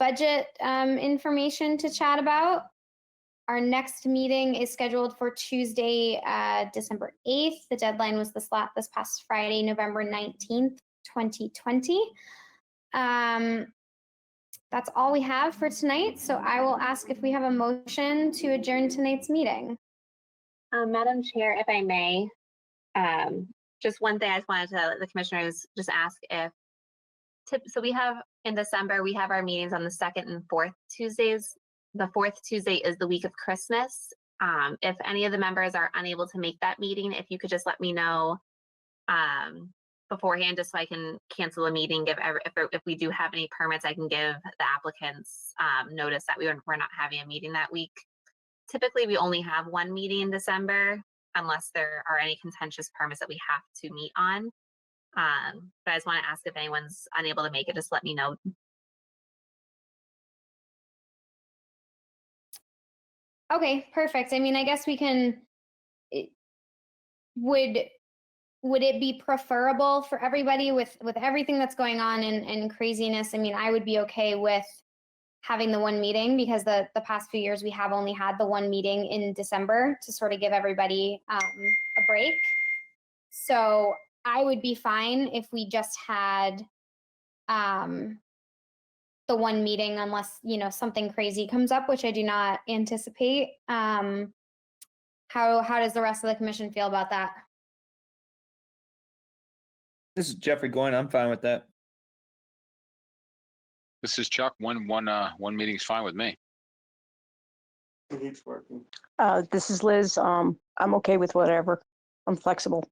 Speaker 1: budget information to chat about. Our next meeting is scheduled for Tuesday, December 8th. The deadline was this past Friday, November 19th, 2020. That's all we have for tonight. So I will ask if we have a motion to adjourn tonight's meeting.
Speaker 2: Madam Chair, if I may, just one thing I just wanted to let the commissioners just ask if, so we have in December, we have our meetings on the 2nd and 4th Tuesdays. The 4th Tuesday is the week of Christmas. If any of the members are unable to make that meeting, if you could just let me know beforehand, just so I can cancel a meeting. If we do have any permits, I can give the applicants notice that we're not having a meeting that week. Typically, we only have one meeting in December, unless there are any contentious permits that we have to meet on. But I just want to ask if anyone's unable to make it, just let me know.
Speaker 1: Okay, perfect. I mean, I guess we can, would it be preferable for everybody with everything that's going on and craziness? I mean, I would be okay with having the one meeting because the past few years we have only had the one meeting in December to sort of give everybody a break. So I would be fine if we just had the one meeting unless, something crazy comes up, which I do not anticipate. How does the rest of the commission feel about that?
Speaker 3: This is Jeffrey Goyne. I'm fine with that.
Speaker 5: This is Chuck. One meeting's fine with me.
Speaker 6: This is Liz. I'm okay with whatever. I'm flexible.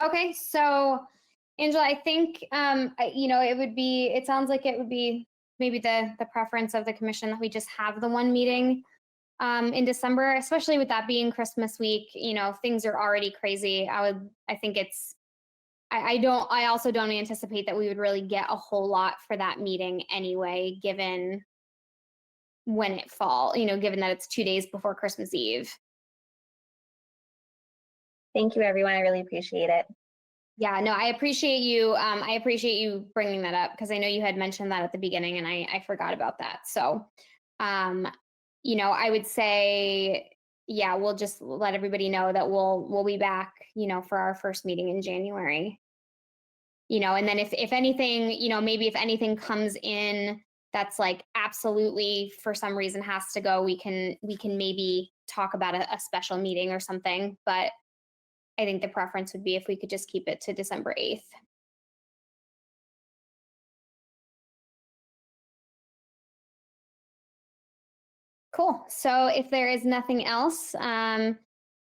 Speaker 1: Okay, so Angela, I think it sounds like it would be maybe the preference of the commission that we just have the one meeting in December, especially with that being Christmas week. Things are already crazy. I also don't anticipate that we would really get a whole lot for that meeting anyway, given when it fall, given that it's 2 days before Christmas Eve.
Speaker 2: Thank you, everyone. I really appreciate it.
Speaker 1: Yeah, no, I appreciate you. I appreciate you bringing that up because I know you had mentioned that at the beginning and I forgot about that. So, I would say, yeah, we'll just let everybody know that we'll be back, for our first meeting in January. And then if anything, maybe if anything comes in that's like absolutely for some reason has to go, we can maybe talk about a special meeting or something. But I think the preference would be if we could just keep it to December 8th. Cool. So if there is nothing else, then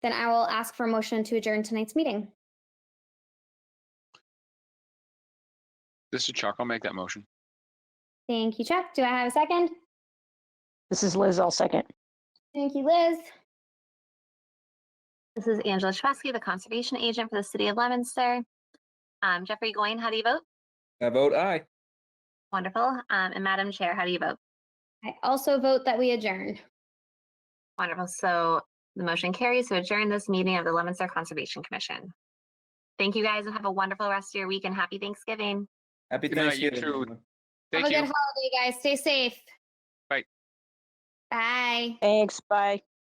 Speaker 1: I will ask for a motion to adjourn tonight's meeting.
Speaker 5: This is Chuck. I'll make that motion.
Speaker 1: Thank you, Chuck. Do I have a second?
Speaker 6: This is Liz, I'll second.
Speaker 1: Thank you, Liz.
Speaker 2: This is Angela Chwesky, the conservation agent for the city of Leominster. Jeffrey Goyne, how do you vote?
Speaker 3: I vote aye.
Speaker 2: Wonderful. And Madam Chair, how do you vote?
Speaker 1: I also vote that we adjourn.
Speaker 2: Wonderful. So the motion carries to adjourn this meeting of the Leominster Conservation Commission. Thank you guys and have a wonderful rest of your week and happy Thanksgiving.
Speaker 3: Happy
Speaker 5: Good night, you
Speaker 3: Thanksgiving.
Speaker 5: too.
Speaker 3: everyone.
Speaker 5: Thank
Speaker 1: Have a
Speaker 5: you.
Speaker 1: good holiday, guys. Stay safe.
Speaker 5: Bye.
Speaker 1: Bye.
Speaker 6: Thanks, bye.